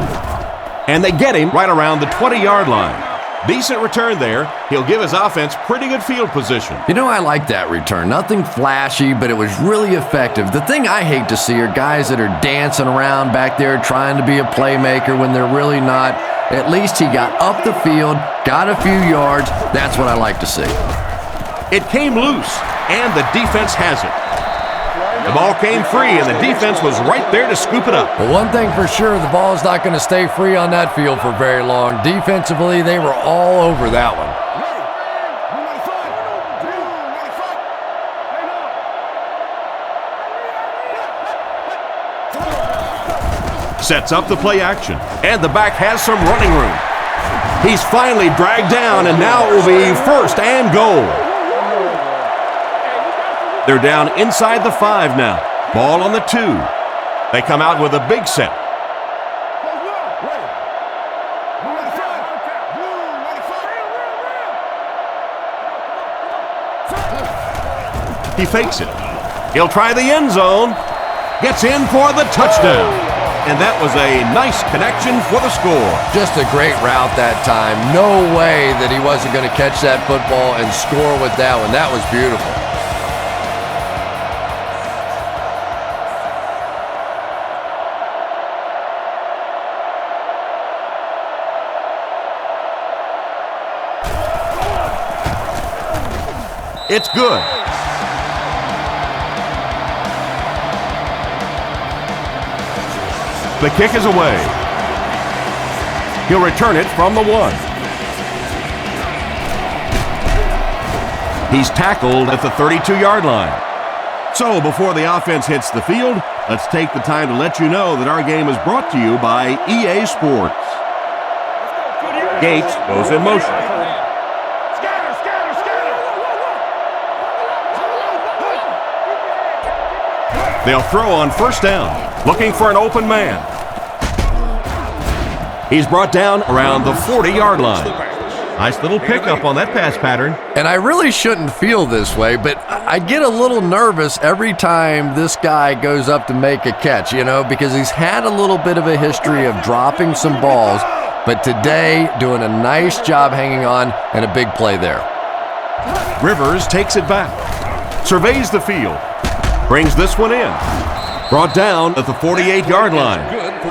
And they get him right around the 20-yard line. Decent return there. He'll give his offense pretty good field position. You know, I like that return. Nothing flashy, but it was really effective. The thing I hate to see are guys that are dancing around back there trying to be a playmaker when they're really not. At least he got up the field, got a few yards. That's what I like to see. It came loose, and the defense has it. The ball came free, and the defense was right there to scoop it up. Well, one thing for sure, the ball's not going to stay free on that field for very long. Defensively, they were all over that one. Sets up the play action, and the back has some running room. He's finally dragged down, and now it will be first and goal. They're down inside the 5 now. Ball on the 2. They come out with a big set. He fakes it. He'll try the end zone. Gets in for the touchdown. And that was a nice connection for the score. Just a great route that time. No way that he wasn't going to catch that football and score with that one. That was beautiful. It's good. The kick is away. He'll return it from the 1. He's tackled at the 32-yard line. So before the offense hits the field, let's take the time to let you know that our game is brought to you by EA Sports. Gates goes in motion. They'll throw on first down, looking for an open man. He's brought down around the 40-yard line. Nice little pickup on that pass pattern. And I really shouldn't feel this way, but I get a little nervous every time this guy goes up to make a catch, because he's had a little bit of a history of dropping some balls, but today doing a nice job hanging on and a big play there. Rivers takes it back, surveys the field, brings this one in. Brought down at the 48-yard line.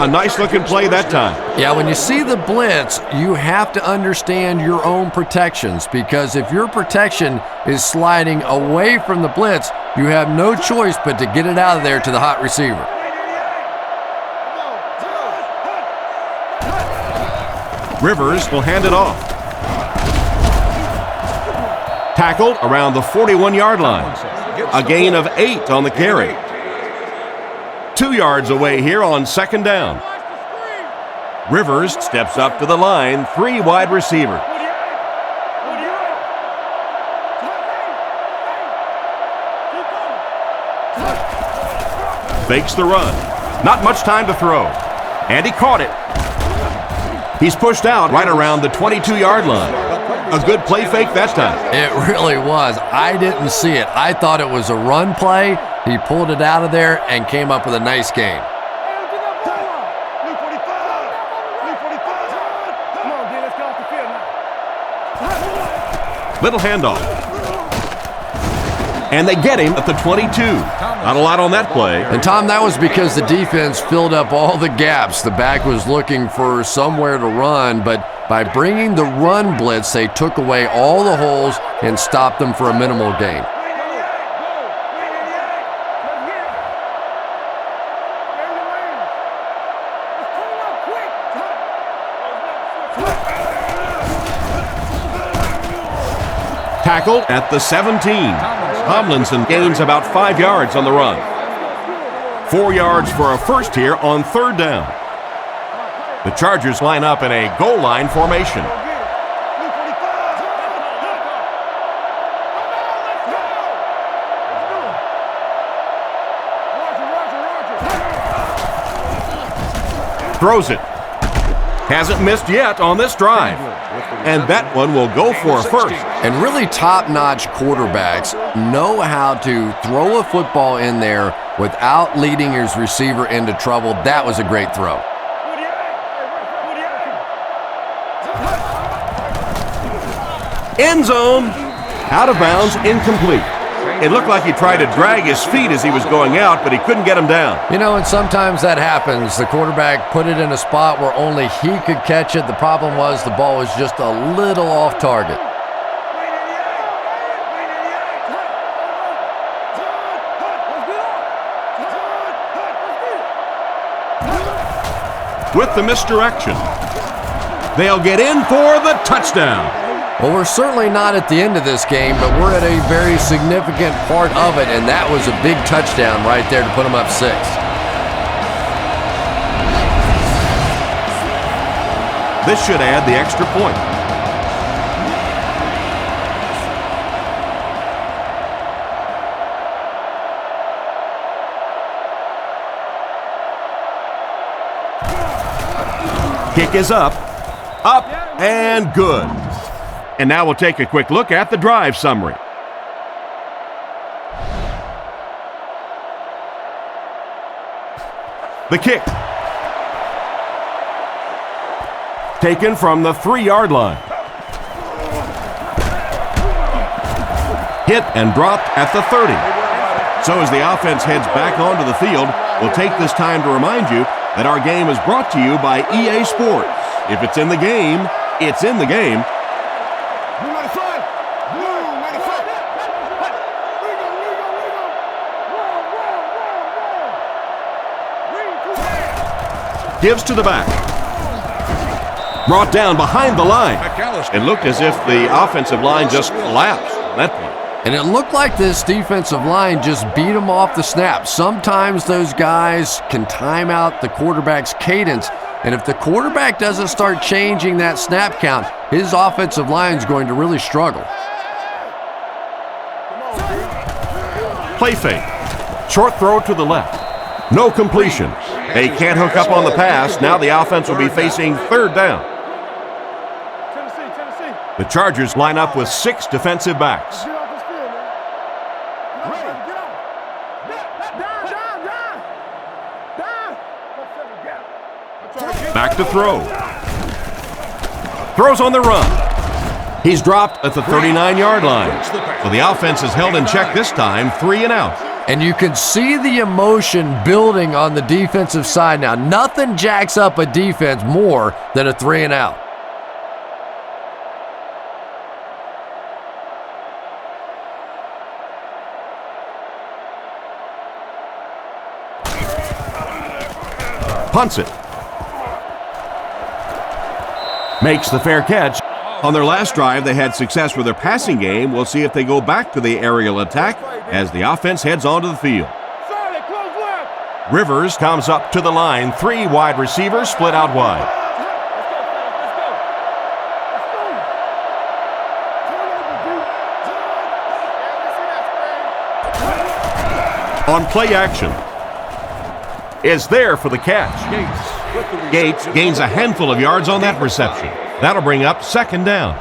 A nice-looking play that time. Yeah, when you see the blitz, you have to understand your own protections, because if your protection is sliding away from the blitz, you have no choice but to get it out of there to the hot receiver. Rivers will hand it off. Tackled around the 41-yard line. A gain of 8 on the carry. 2 yards away here on second down. Rivers steps up to the line, 3 wide receivers. Fakes the run. Not much time to throw. And he caught it. He's pushed out right around the 22-yard line. A good play fake that time. It really was. I didn't see it. I thought it was a run play. He pulled it out of there and came up with a nice gain. Little handoff. And they get him at the 22. Not a lot on that play. And Tom, that was because the defense filled up all the gaps. The back was looking for somewhere to run, but by bringing the run blitz, they took away all the holes and stopped them for a minimal gain. Tackled at the 17. Tomlinson gains about 5 yards on the run. 4 yards for a first here on third down. The Chargers line up in a goal line formation. Throws it. Hasn't missed yet on this drive. And that one will go for a first. And really top-notch quarterbacks know how to throw a football in there without leading his receiver into trouble. That was a great throw. End zone. Out of bounds, incomplete. It looked like he tried to drag his feet as he was going out, but he couldn't get him down. And sometimes that happens. The quarterback put it in a spot where only he could catch it. The problem was the ball was just a little off target. With the misdirection, they'll get in for the touchdown. Well, we're certainly not at the end of this game, but we're at a very significant part of it, and that was a big touchdown right there to put them up 6. This should add the extra point. Kick is up, and good. And now we'll take a quick look at the drive summary. The kick. Taken from the 3-yard line. Hit and dropped at the 30. So as the offense heads back onto the field, we'll take this time to remind you that our game is brought to you by EA Sports. If it's in the game, it's in the game. Gives to the back. Brought down behind the line. It looked as if the offensive line just collapsed on that point. And it looked like this defensive line just beat them off the snap. Sometimes those guys can time out the quarterback's cadence, and if the quarterback doesn't start changing that snap count, his offensive line is going to really struggle. Play fake. Short throw to the left. No completion. They can't hook up on the pass. Now the offense will be facing third down. The Chargers line up with 6 defensive backs. Back to throw. Throws on the run. He's dropped at the 39-yard line. So the offense is held in check this time, 3 and out. And you can see the emotion building on the defensive side now. Nothing jacks up a defense more than a 3 and out. Punts it. Makes the fair catch. On their last drive, they had success with their passing game. We'll see if they go back to the aerial attack as the offense heads onto the field. Rivers comes up to the line. 3 wide receivers split out wide. On play action. Is there for the catch. Gates gains a handful of yards on that reception. That'll bring up second down.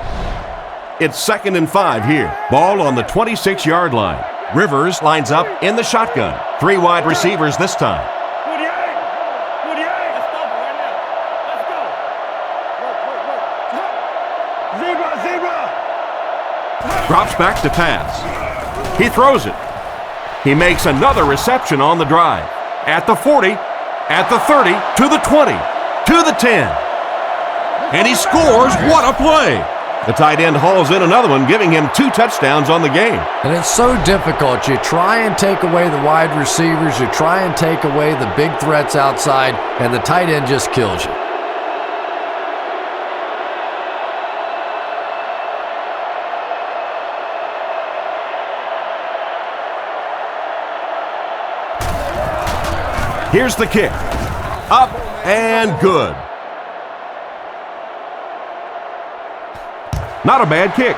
It's 2nd and 5 here. Ball on the 26-yard line. Rivers lines up in the shotgun. 3 wide receivers this time. Drops back to pass. He throws it. He makes another reception on the drive. At the 40, at the 30, to the 20, to the 10. And he scores. What a play. The tight end hauls in another one, giving him 2 touchdowns on the game. And it's so difficult. You try and take away the wide receivers. You try and take away the big threats outside, and the tight end just kills you. Here's the kick. Up and good. Not a bad kick.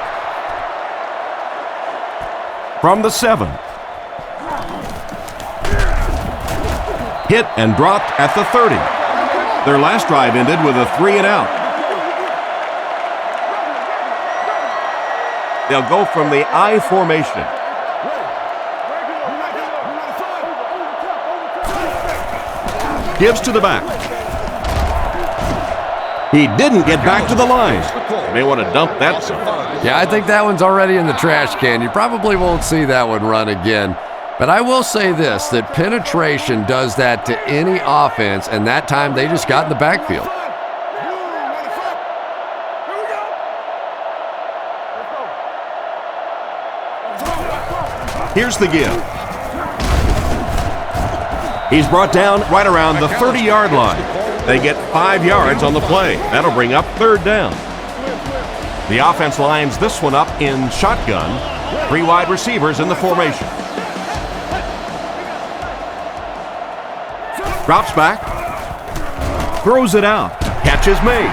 From the 7. Hit and dropped at the 30. Their last drive ended with a 3 and out. They'll go from the I formation. Gives to the back. He didn't get back to the line. You may want to dump that somewhere. Yeah, I think that one's already in the trash can. You probably won't see that one run again. But I will say this, that penetration does that to any offense, and that time they just got in the backfield. Here's the give. He's brought down right around the 30-yard line. They get 5 yards on the play. That'll bring up third down. The offense lines this one up in shotgun. 3 wide receivers in the formation. Drops back. Throws it out. Catch is made.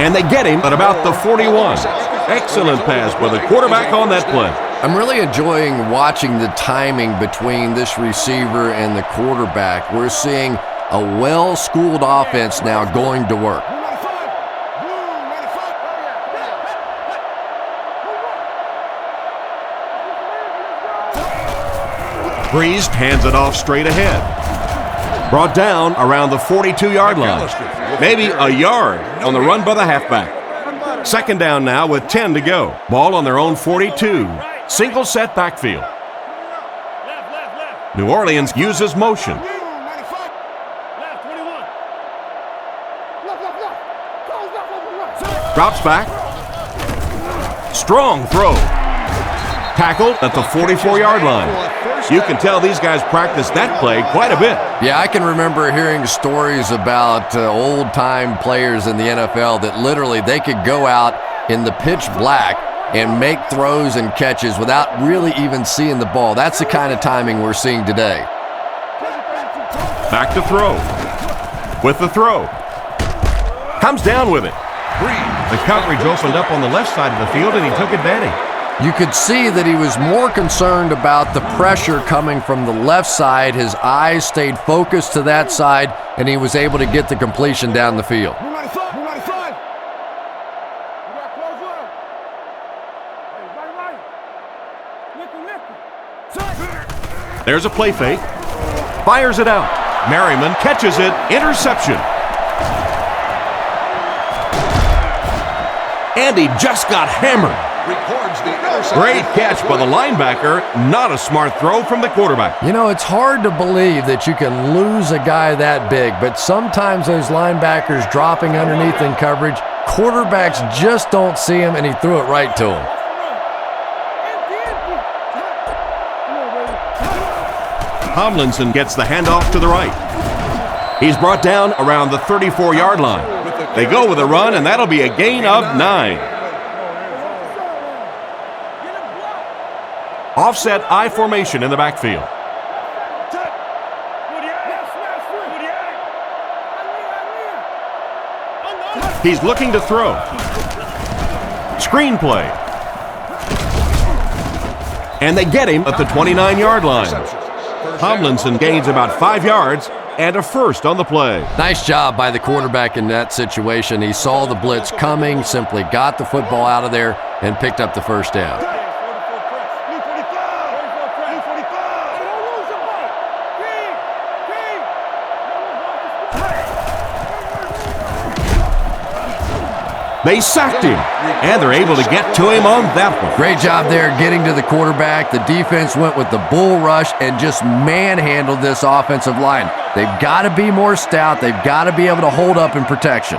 And they get him at about the 41. Excellent pass by the quarterback on that play. I'm really enjoying watching the timing between this receiver and the quarterback. We're seeing a well-schooled offense now going to work. Breeze hands it off straight ahead. Brought down around the 42-yard line. Maybe a yard on the run by the halfback. Second down now with 10 to go. Ball on their own 42. Single set backfield. New Orleans uses motion. Drops back. Strong throw. Tackled at the 44-yard line. You can tell these guys practice that play quite a bit. Yeah, I can remember hearing stories about old-time players in the NFL that literally they could go out in the pitch black and make throws and catches without really even seeing the ball. That's the kind of timing we're seeing today. Back to throw. With the throw. Comes down with it. The coverage opened up on the left side of the field, and he took advantage. You could see that he was more concerned about the pressure coming from the left side. His eyes stayed focused to that side, and he was able to get the completion down the field. There's a play fake. Fires it out. Merriman catches it. Interception. And he just got hammered. Records the interception. Great catch by the linebacker. Not a smart throw from the quarterback. You know, it's hard to believe that you can lose a guy that big, but sometimes those linebackers dropping underneath in coverage, quarterbacks just don't see him, and he threw it right to him. Tomlinson gets the handoff to the right. He's brought down around the 34-yard line. They go with a run, and that'll be a gain of 9. Offset I formation in the backfield. He's looking to throw. Screen play. And they get him at the 29-yard line. Tomlinson gains about 5 yards and a first on the play. Nice job by the quarterback in that situation. He saw the blitz coming, simply got the football out of there, and picked up the first down. They sacked him, and they're able to get to him on that one. Great job there getting to the quarterback. The defense went with the bull rush and just manhandled this offensive line. They've got to be more stout. They've got to be able to hold up in protection.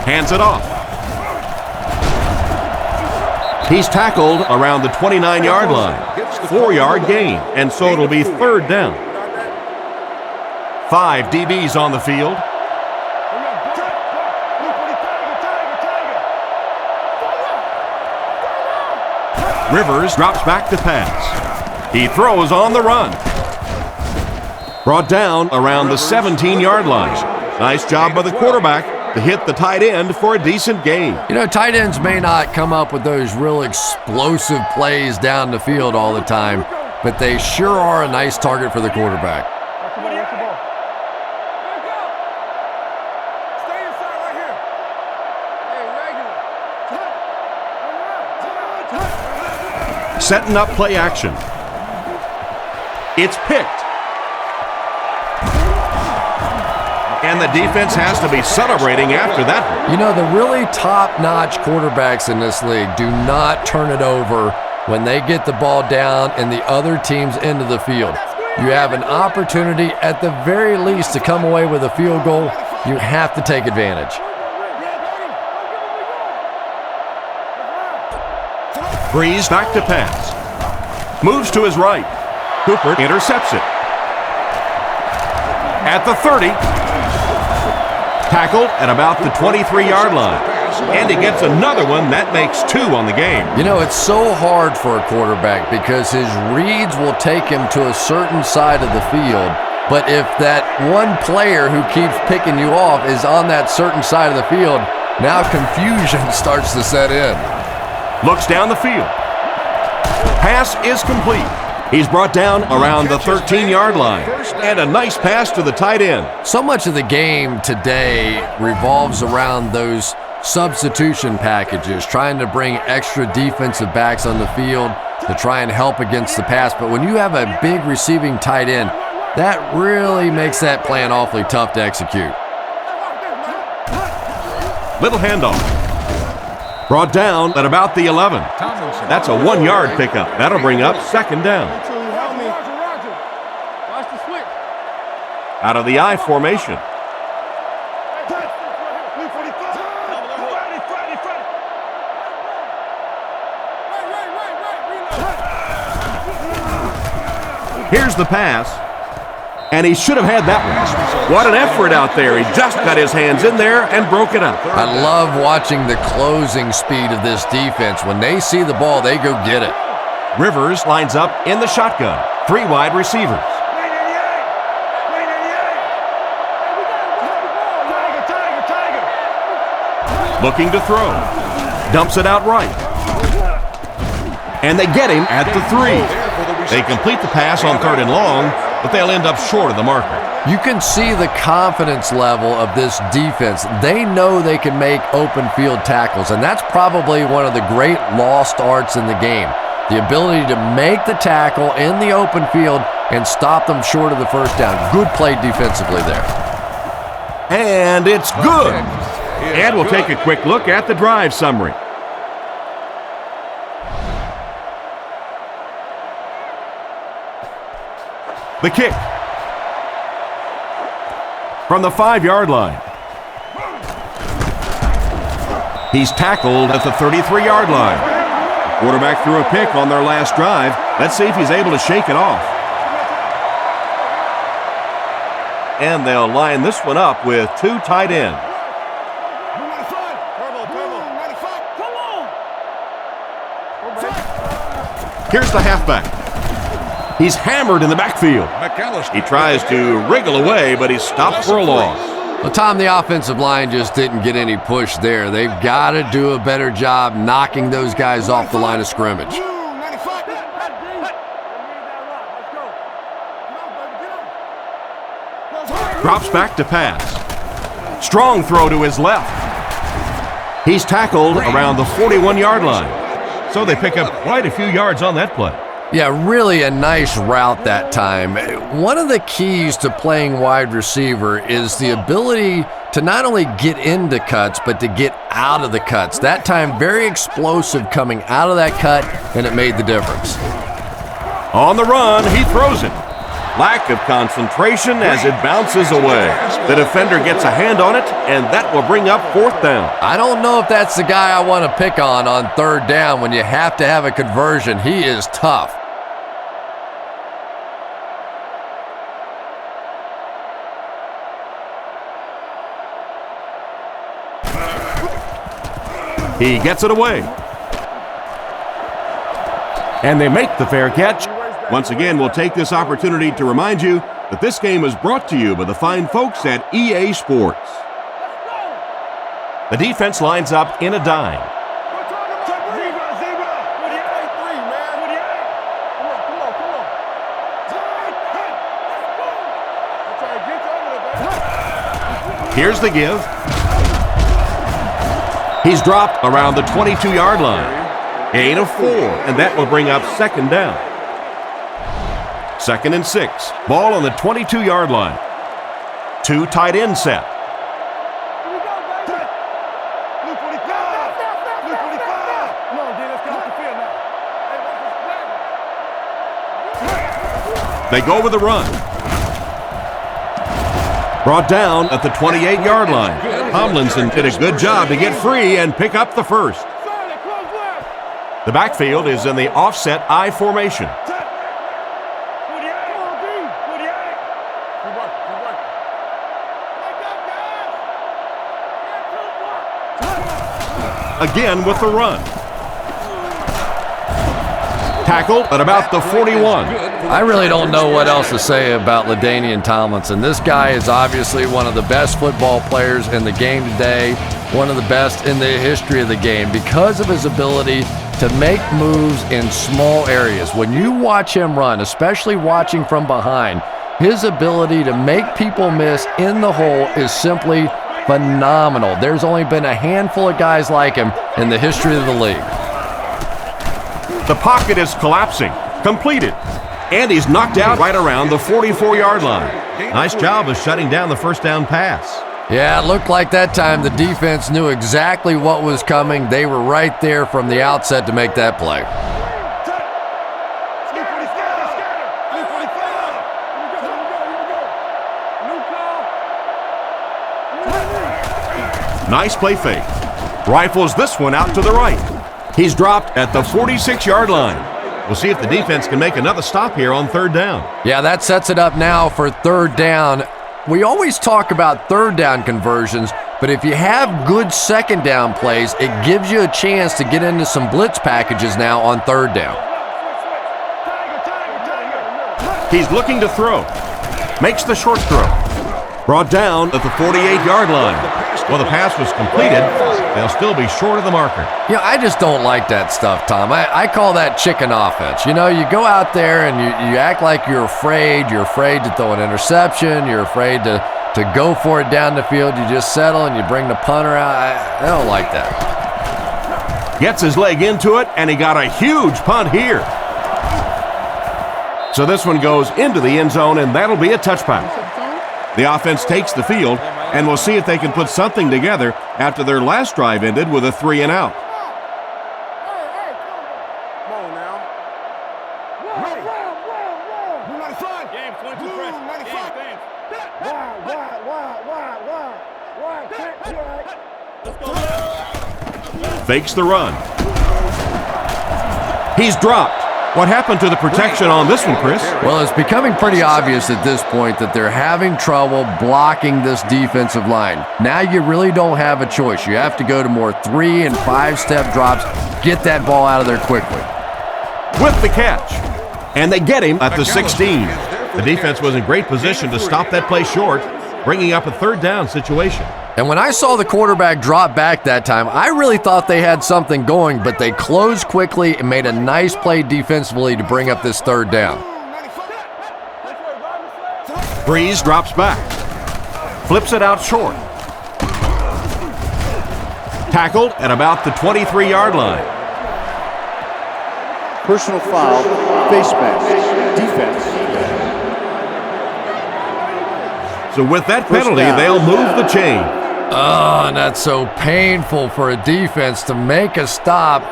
Hands it off. He's tackled around the 29-yard line. 4-yard gain, and so it'll be third down. 5 DBs on the field. Rivers drops back to pass. He throws on the run. Brought down around the 17-yard line. Nice job by the quarterback to hit the tight end for a decent gain. You know, tight ends may not come up with those real explosive plays down the field all the time, but they sure are a nice target for the quarterback. Setting up play action. It's picked. And the defense has to be celebrating after that one. You know, the really top-notch quarterbacks in this league do not turn it over when they get the ball down and the other team's into the field. You have an opportunity at the very least to come away with a field goal. You have to take advantage. Breeze back to pass. Moves to his right. Cooper intercepts it. At the 30. Tackled at about the 23-yard line. And he gets another one. That makes 2 on the game. You know, it's so hard for a quarterback because his reads will take him to a certain side of the field. But if that one player who keeps picking you off is on that certain side of the field, now confusion starts to set in. Looks down the field. Pass is complete. He's brought down around the 13-yard line. And a nice pass to the tight end. So much of the game today revolves around those substitution packages, trying to bring extra defensive backs on the field to try and help against the pass. But when you have a big receiving tight end, that really makes that plan awfully tough to execute. Little handoff. Brought down at about the 11. That's a 1-yard pickup. That'll bring up second down. Out of the I formation. Here's the pass. And he should have had that one. What an effort out there. He just got his hands in there and broke it up. I love watching the closing speed of this defense. When they see the ball, they go get it. Rivers lines up in the shotgun. 3 wide receivers. Looking to throw. Dumps it out right. And they get him at the 3. They complete the pass on 3rd and long, but they'll end up short of the marker. You can see the confidence level of this defense. They know they can make open field tackles, and that's probably one of the great lost arts in the game. The ability to make the tackle in the open field and stop them short of the first down. Good play defensively there. And it's good. And we'll take a quick look at the drive summary. The kick. From the 5-yard line. He's tackled at the 33-yard line. The quarterback threw a pick on their last drive. Let's see if he's able to shake it off. And they'll line this one up with 2 tight ends. Here's the halfback. He's hammered in the backfield. He tries to wriggle away, but he's stopped for a loss. Well, Tom, the offensive line just didn't get any push there. They've got to do a better job knocking those guys off the line of scrimmage. Drops back to pass. Strong throw to his left. He's tackled around the 41-yard line. So they pick up quite a few yards on that play. Yeah, really a nice route that time. One of the keys to playing wide receiver is the ability to not only get into cuts, but to get out of the cuts. That time, very explosive coming out of that cut, and it made the difference. On the run, he throws it. Lack of concentration as it bounces away. The defender gets a hand on it, and that will bring up 4th down. I don't know if that's the guy I want to pick on 3rd down when you have to have a conversion. He is tough. He gets it away. And they make the fair catch. Once again, we'll take this opportunity to remind you that this game is brought to you by the fine folks at EA Sports. The defense lines up in a dime. Here's the give. He's dropped around the 22-yard line. Gain of 4, and that will bring up 2nd down. 2nd and 6. Ball on the 22-yard line. 2 tight end set. They go with the run. Brought down at the 28-yard line. Tomlinson did a good job to get free and pick up the first. The backfield is in the offset I formation. Again with the run. Tackled at about the 41. I really don't know what else to say about LaDainian Tomlinson. This guy is obviously one of the best football players in the game today, one of the best in the history of the game because of his ability to make moves in small areas. When you watch him run, especially watching from behind, his ability to make people miss in the hole is simply phenomenal. There's only been a handful of guys like him in the history of the league. The pocket is collapsing. Completed. And he's knocked out right around the 44-yard line. Nice job of shutting down the first down pass. Yeah, it looked like that time the defense knew exactly what was coming. They were right there from the outset to make that play. Nice play fake. Rifles this one out to the right. He's dropped at the 46-yard line. We'll see if the defense can make another stop here on third down. Yeah, that sets it up now for third down. We always talk about third down conversions, but if you have good second down plays, it gives you a chance to get into some blitz packages now on third down. He's looking to throw. Makes the short throw. Brought down at the 48-yard line. Well, the pass was completed. They'll still be short of the marker. Yeah, I just don't like that stuff, Tom. I call that chicken offense. You know, you go out there and you act like you're afraid. You're afraid to throw an interception. You're afraid to go for it down the field. You just settle and you bring the punter out. I don't like that. Gets his leg into it, and he got a huge punt here. So this one goes into the end zone, and that'll be a touchback. The offense takes the field, and we'll see if they can put something together after their last drive ended with a 3-and-out. Fakes the run. He's dropped. What happened to the protection on this one, Chris? Well, it's becoming pretty obvious at this point that they're having trouble blocking this defensive line. Now you really don't have a choice. You have to go to more 3- and 5-step drops. Get that ball out of there quickly. With the catch. And they get him at the 16. The defense was in great position to stop that play short, bringing up a third down situation. And when I saw the quarterback drop back that time, I really thought they had something going, but they closed quickly and made a nice play defensively to bring up this third down. Breeze drops back. Flips it out short. Tackled at about the 23-yard line. Personal foul, face mask, defense. So with that penalty, they'll move the chain. Oh, and that's so painful for a defense to make a stop,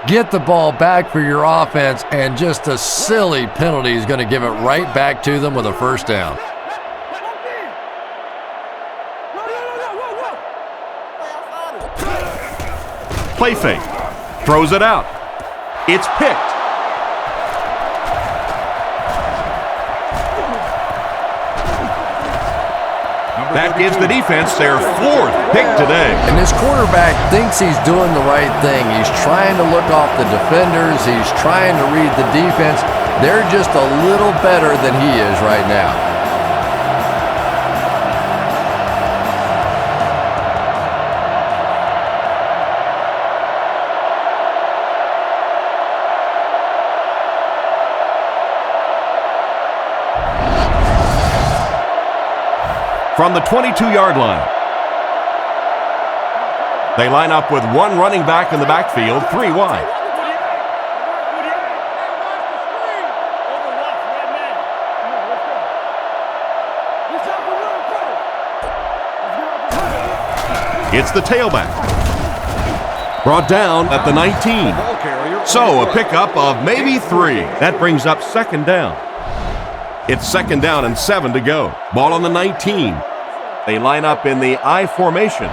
get the ball back for your offense, and just a silly penalty is going to give it right back to them with a first down. Play fake. Throws it out. It's picked. That gives the defense their 4th pick today. And this quarterback thinks he's doing the right thing. He's trying to look off the defenders. He's trying to read the defense. They're just a little better than he is right now. From the 22-yard line. They line up with one running back in the backfield, 3 wide. It's the tailback. Brought down at the 19. So a pickup of maybe 3. That brings up second down. It's second down and 7 to go. Ball on the 19. They line up in the I formation.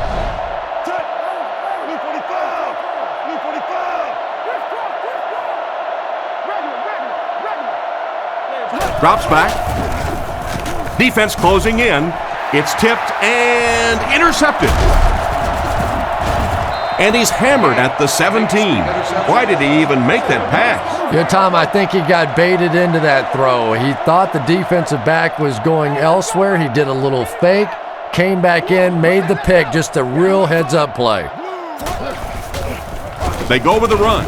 Drops back. Defense closing in. It's tipped and intercepted. And he's hammered at the 17. Why did he even make that pass? Yeah, Tom, I think he got baited into that throw. He thought the defensive back was going elsewhere. He did a little fake, came back in, made the pick, just a real heads-up play. They go with the run.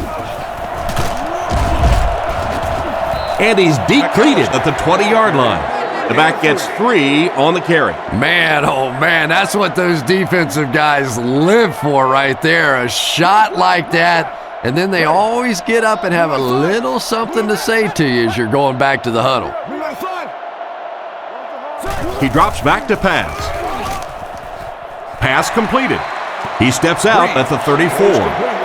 And he's depleted at the 20-yard line. The back gets 3 on the carry. Man, oh man, that's what those defensive guys live for right there. A shot like that, and then they always get up and have a little something to say to you as you're going back to the huddle. He drops back to pass. Pass completed. He steps out at the 34.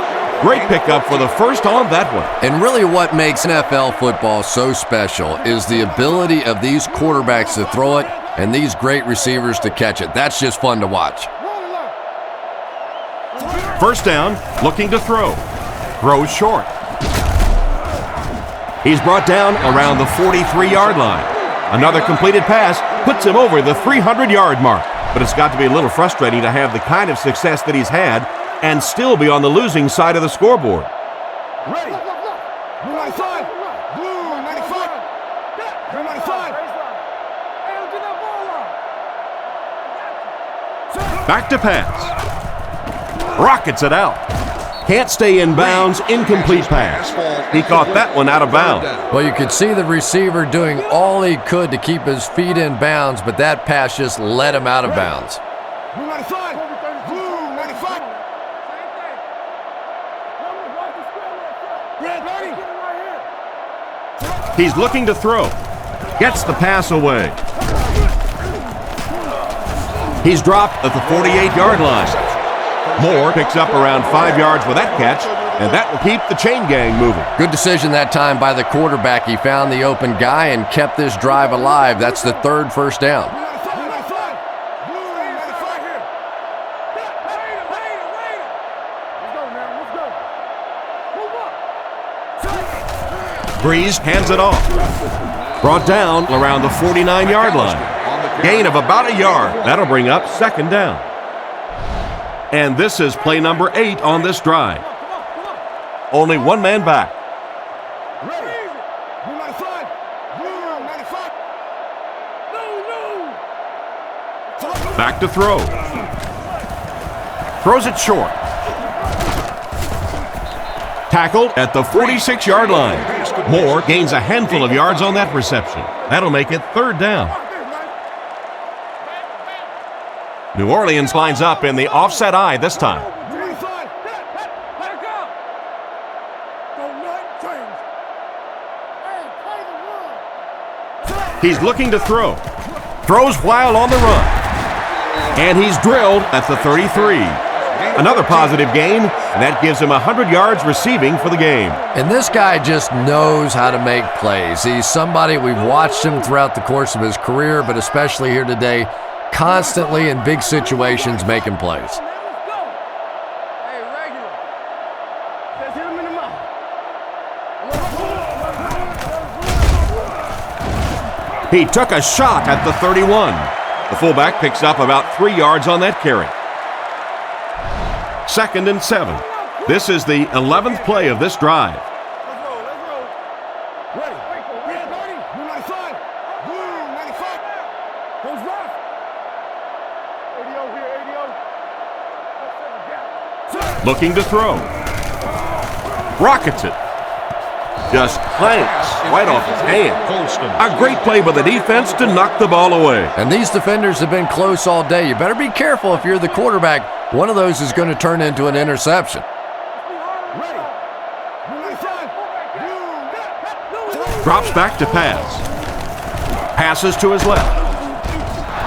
Great pickup for the first on that one. And really what makes NFL football so special is the ability of these quarterbacks to throw it and these great receivers to catch it. That's just fun to watch. First down, looking to throw. Throws short. He's brought down around the 43-yard line. Another completed pass puts him over the 300-yard mark. But it's got to be a little frustrating to have the kind of success that he's had and still be on the losing side of the scoreboard. Ready. Blue 95. Blue 95. Blue 95. Back to pass. Rockets it out. Can't stay in bounds. Incomplete pass. He caught that one out of bounds. Well, you could see the receiver doing all he could to keep his feet in bounds, but that pass just let him out of bounds. Blue 95. Blue 95. He's looking to throw. Gets the pass away. He's dropped at the 48-yard line. Moore picks up around 5 yards with that catch, and that will keep the chain gang moving. Good decision that time by the quarterback. He found the open guy and kept this drive alive. That's the third first down. Breeze hands it off. Brought down around the 49-yard line. Gain of about a yard. That'll bring up second down. And this is play number 8 on this drive. Only one man back. Back to throw. Throws it short. Tackled at the 46-yard line. Moore gains a handful of yards on that reception. That'll make it third down. New Orleans lines up in the offset eye this time. He's looking to throw. Throws while on the run. And he's drilled at the 33. Another positive gain, and that gives him 100 yards receiving for the game. And this guy just knows how to make plays. He's somebody, we've watched him throughout the course of his career, but especially here today, constantly in big situations making plays. He took a shot at the 31. The fullback picks up about 3 yards on that carry. 2nd and 7. This is the 11th play of this drive. Looking to throw. Rockets it. Just clanks right off his hand. A great play by the defense to knock the ball away. And these defenders have been close all day. You better be careful if you're the quarterback. One of those is going to turn into an interception. Drops back to pass. Passes to his left.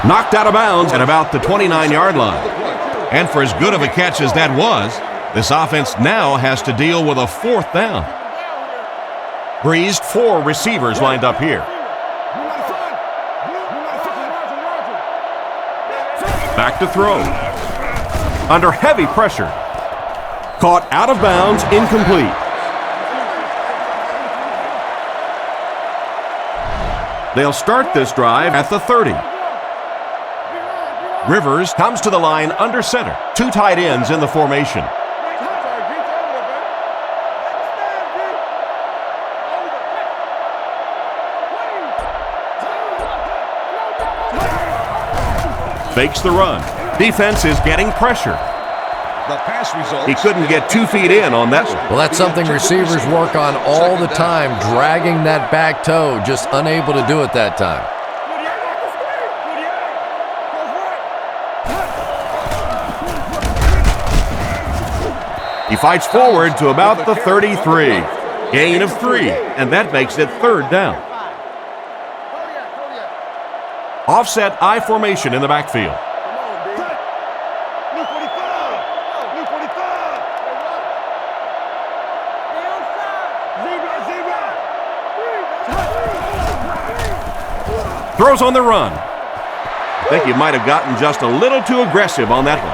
Knocked out of bounds at about the 29-yard line. And for as good of a catch as that was, this offense now has to deal with a 4th down. Breezed 4 receivers lined up here. Back to throw. Under heavy pressure. Caught out of bounds, incomplete. They'll start this drive at the 30. Rivers comes to the line under center. 2 tight ends in the formation. Fakes the run. Defense is getting pressure. He couldn't get 2 feet in on that one. Well, that's something receivers work on all the time, dragging that back toe, just unable to do it that time. He fights forward to about the 33. Gain of 3, and that makes it third down. Offset I formation in the backfield. Throws on the run. I think he might have gotten just a little too aggressive on that one.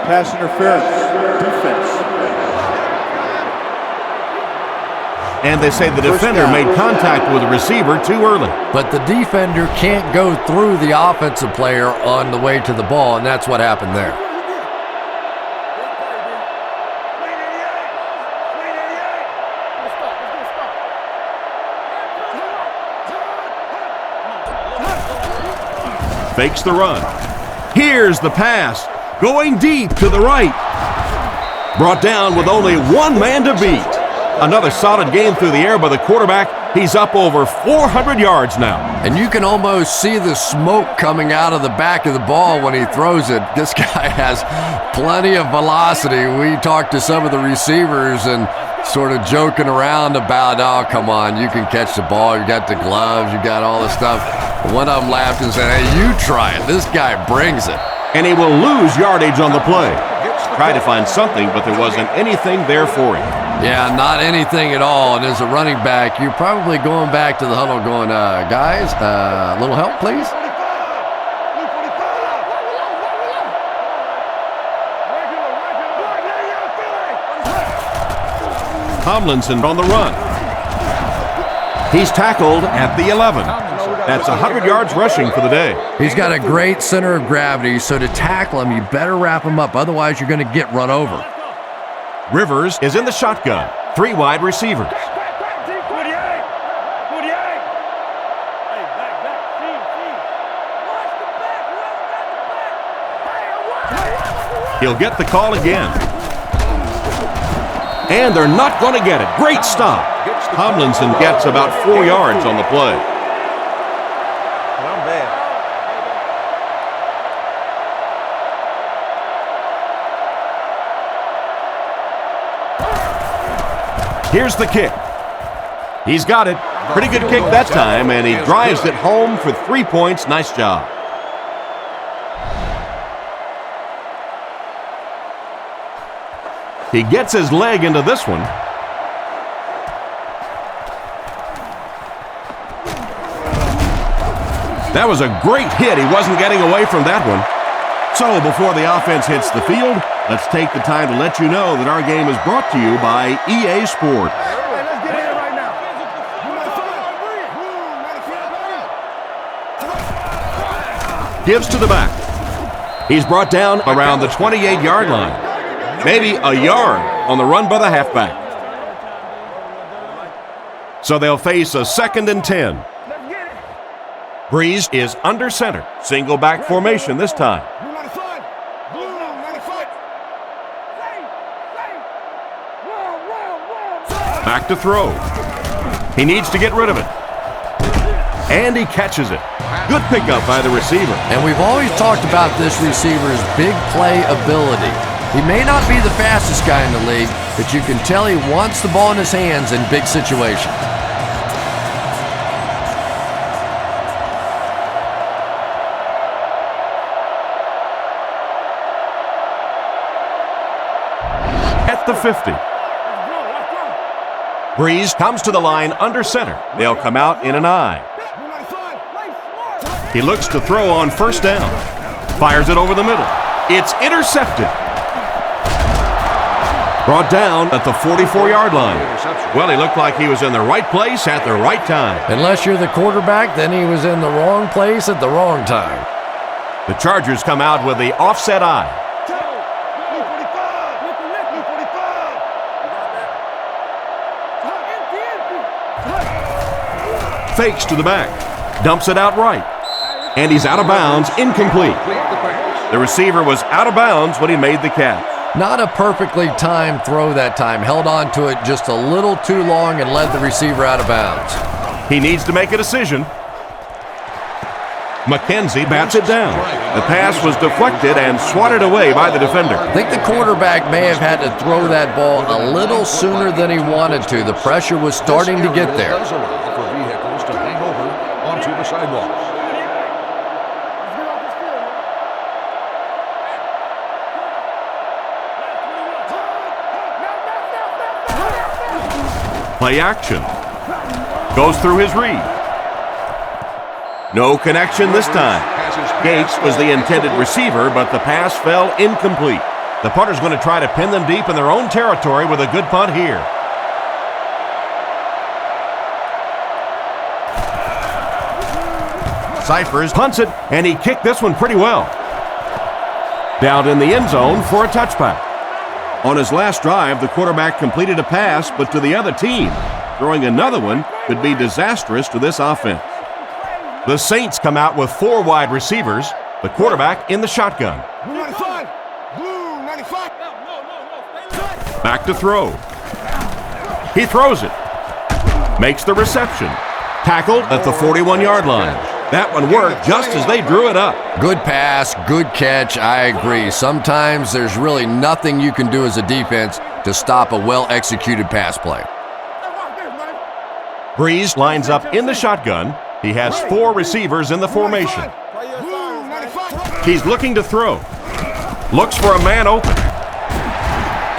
Pass interference. Defense. And they say the defender made contact with the receiver too early. But the defender can't go through the offensive player on the way to the ball, and that's what happened there. Fakes the run. Here's the pass. Going deep to the right. Brought down with only one man to beat. Another solid game through the air by the quarterback. He's up over 400 yards now. And you can almost see the smoke coming out of the back of the ball when he throws it. This guy has plenty of velocity. We talked to some of the receivers and sort of joking around about, oh, come on, you can catch the ball. You got the gloves. You got all this stuff. One of them laughed and said, hey, you try it. This guy brings it. And he will lose yardage on the play. Tried to find something, but there wasn't anything there for him. Yeah, not anything at all. And as a running back, you're probably going back to the huddle going, guys, a little help, please? Tomlinson on the run. He's tackled at the 11. That's 100 yards rushing for the day. He's got a great center of gravity, so to tackle him, you better wrap him up. Otherwise, you're going to get run over. Rivers is in the shotgun. 3 wide receivers. He'll get the call again. And they're not going to get it. Great stop. Tomlinson gets about 4 yards on the play. Here's the kick. He's got it. Pretty good kick that time, and he drives it home for 3 points. Nice job. He gets his leg into this one. That was a great hit. He wasn't getting away from that one. So before the offense hits the field, let's take the time to let you know that our game is brought to you by EA Sports. Hey, let's get in right now. Gives to the back. He's brought down around the 28-yard line. Maybe a yard on the run by the halfback. So they'll face a 2nd and 10. Breeze is under center. Single back formation this time. Back to throw. He needs to get rid of it. And he catches it. Good pickup by the receiver. And we've always talked about this receiver's big play ability. He may not be the fastest guy in the league, but you can tell he wants the ball in his hands in big situations. At the 50. Breeze comes to the line under center. They'll come out in an I. He looks to throw on 1st down. Fires it over the middle. It's intercepted. Brought down at the 44-yard line. Well, he looked like he was in the right place at the right time. Unless you're the quarterback, then he was in the wrong place at the wrong time. The Chargers come out with the offset I. Fakes to the back. Dumps it out right. And he's out of bounds, incomplete. The receiver was out of bounds when he made the catch. Not a perfectly timed throw that time. Held on to it just a little too long and led the receiver out of bounds. He needs to make a decision. McKenzie bats it down. The pass was deflected and swatted away by the defender. I think the quarterback may have had to throw that ball a little sooner than he wanted to. The pressure was starting to get there. Play action. Goes through his read. No connection this time. Gates was the intended receiver, but the pass fell incomplete. The punter's going to try to pin them deep in their own territory with a good punt here. Cyphers punts it, and he kicked this one pretty well. Down in the end zone for a touchback. On his last drive, the quarterback completed a pass, but to the other team. Throwing another one could be disastrous to this offense. The Saints come out with 4 wide receivers, the quarterback in the shotgun. Back to throw. He throws it. Makes the reception. Tackled at the 41-yard line. That one worked just as they drew it up. Good pass, good catch, I agree. Sometimes there's really nothing you can do as a defense to stop a well-executed pass play. Breeze lines up in the shotgun. He has 4 receivers in the formation. He's looking to throw. Looks for a man open.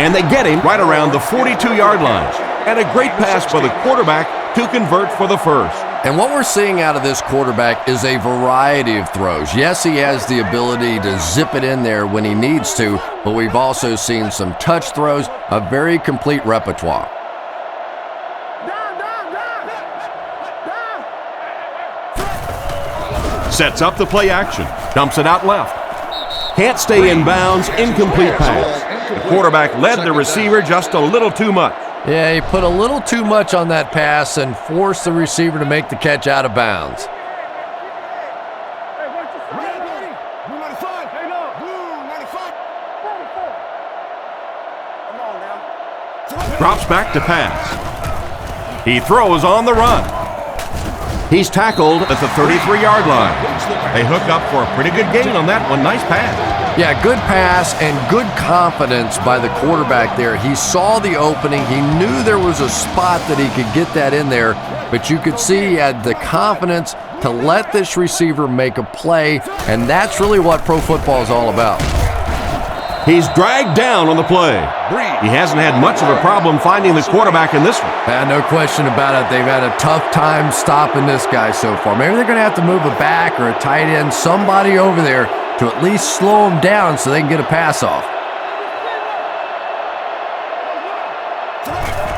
And they get him right around the 42-yard line. And a great pass by the quarterback to convert for the first. And what we're seeing out of this quarterback is a variety of throws. Yes, he has the ability to zip it in there when he needs to, but we've also seen some touch throws, a very complete repertoire. Sets up the play action. Dumps it out left. Can't stay in bounds. Incomplete pass. The quarterback led the receiver just a little too much. Yeah, he put a little too much on that pass and forced the receiver to make the catch out of bounds. Drops back to pass. He throws on the run. He's tackled at the 33-yard line. They hook up for a pretty good gain on that one. Nice pass. Yeah, good pass and good confidence by the quarterback there. He saw the opening. He knew there was a spot that he could get that in there, but you could see he had the confidence to let this receiver make a play, and that's really what pro football is all about. He's dragged down on the play. He hasn't had much of a problem finding the quarterback in this one. No question about it. They've had a tough time stopping this guy so far. Maybe they're going to have to move a back or a tight end, somebody over there to at least slow him down so they can get a pass off.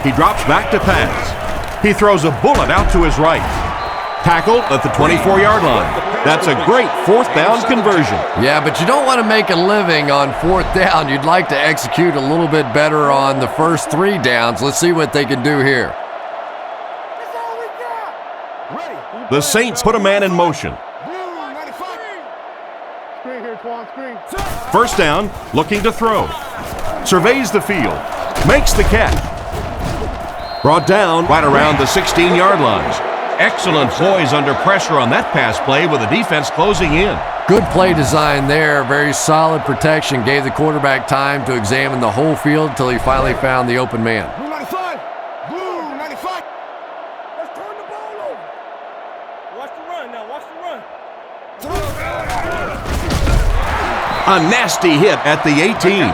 He drops back to pass. He throws a bullet out to his right. Tackled at the 24-yard line. That's a great 4th down conversion. Yeah, but you don't want to make a living on 4th down. You'd like to execute a little bit better on the first 3 downs. Let's see what they can do here. The Saints put a man in motion. First down, looking to throw. Surveys the field. Makes the catch. Brought down right around the 16-yard line. Excellent poise under pressure on that pass play with the defense closing in. Good play design there. Very solid protection. Gave the quarterback time to examine the whole field until he finally found the open man. Blue 95. Blue 95. Let's turn the ball over. Watch the run now. Watch the run. A nasty hit at the 18.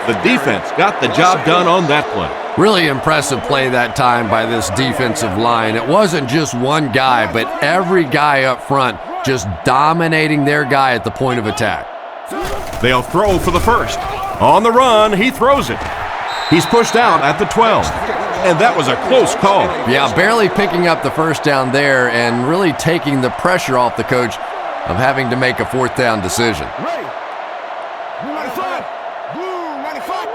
The defense got the job done on that play. Really impressive play that time by this defensive line. It wasn't just one guy, but every guy up front just dominating their guy at the point of attack. They'll throw for the first. On the run, he throws it. He's pushed out at the 12. And that was a close call. Yeah, barely picking up the first down there and really taking the pressure off the coach of having to make a 4th down decision. Blue 95. Blue 95.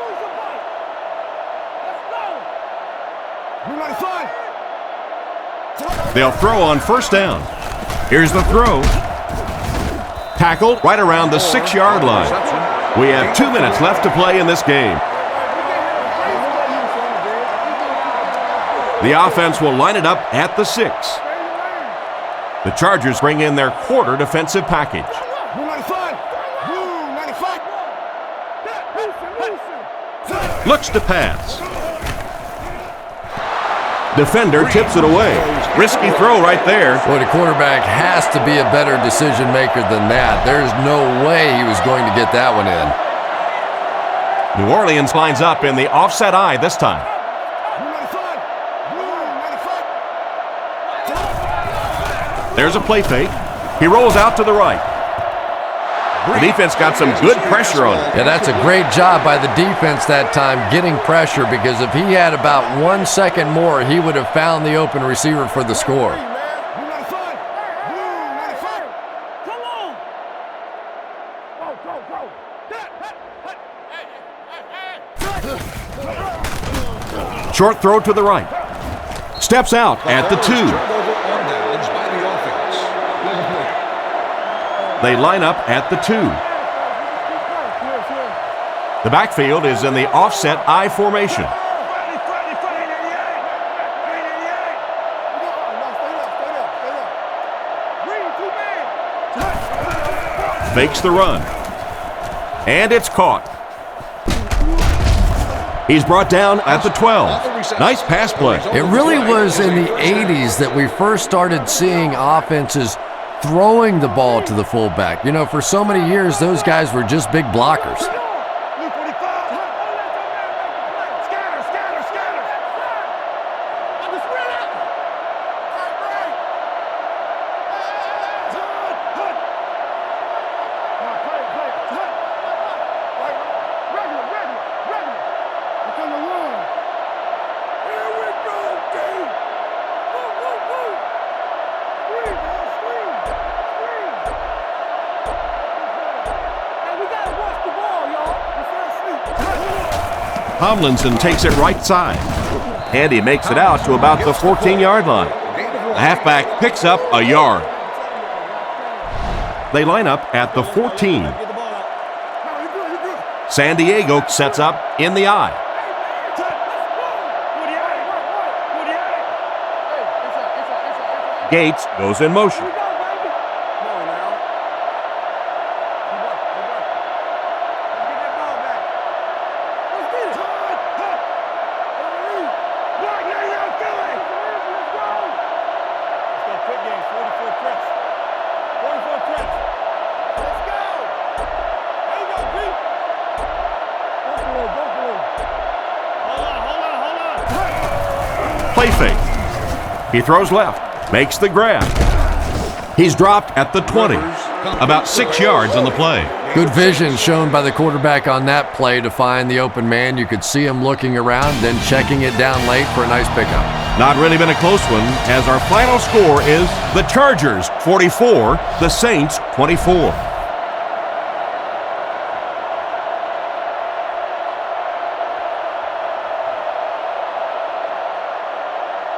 Blue 95. They'll throw on first down. Here's the throw. Tackled right around the 6-yard line. We have 2 minutes left to play in this game. The offense will line it up at the 6. The Chargers bring in their quarter defensive package. Blue 95. Blue 95. Looks to pass. Defender tips it away. Risky throw right there. Boy, the quarterback has to be a better decision maker than that. There's no way he was going to get that one in. New Orleans lines up in the offset eye this time. There's a play fake. He rolls out to the right. The defense got some good pressure on him. Yeah, that's a great job by the defense that time getting pressure, because if he had about 1 second more, he would have found the open receiver for the score. Short throw to the right. Steps out at the 2. They line up at the 2. The backfield is in the offset I formation. Fakes the run. And it's caught. He's brought down at the 12. Nice pass play. It really was in the 80s that we first started seeing offenses throwing the ball to the fullback. You know, for so many years, those guys were just big blockers. Tomlinson takes it right side. And he makes it out to about the 14-yard line. The halfback picks up a yard. They line up at the 14. San Diego sets up in the I. Gates goes in motion. Play fake. He throws left, makes the grab. He's dropped at the 20, about 6 yards on the play. Good vision shown by the quarterback on that play to find the open man. You could see him looking around, then checking it down late for a nice pickup. Not really been a close one, as our final score is the Chargers 44, the Saints 24.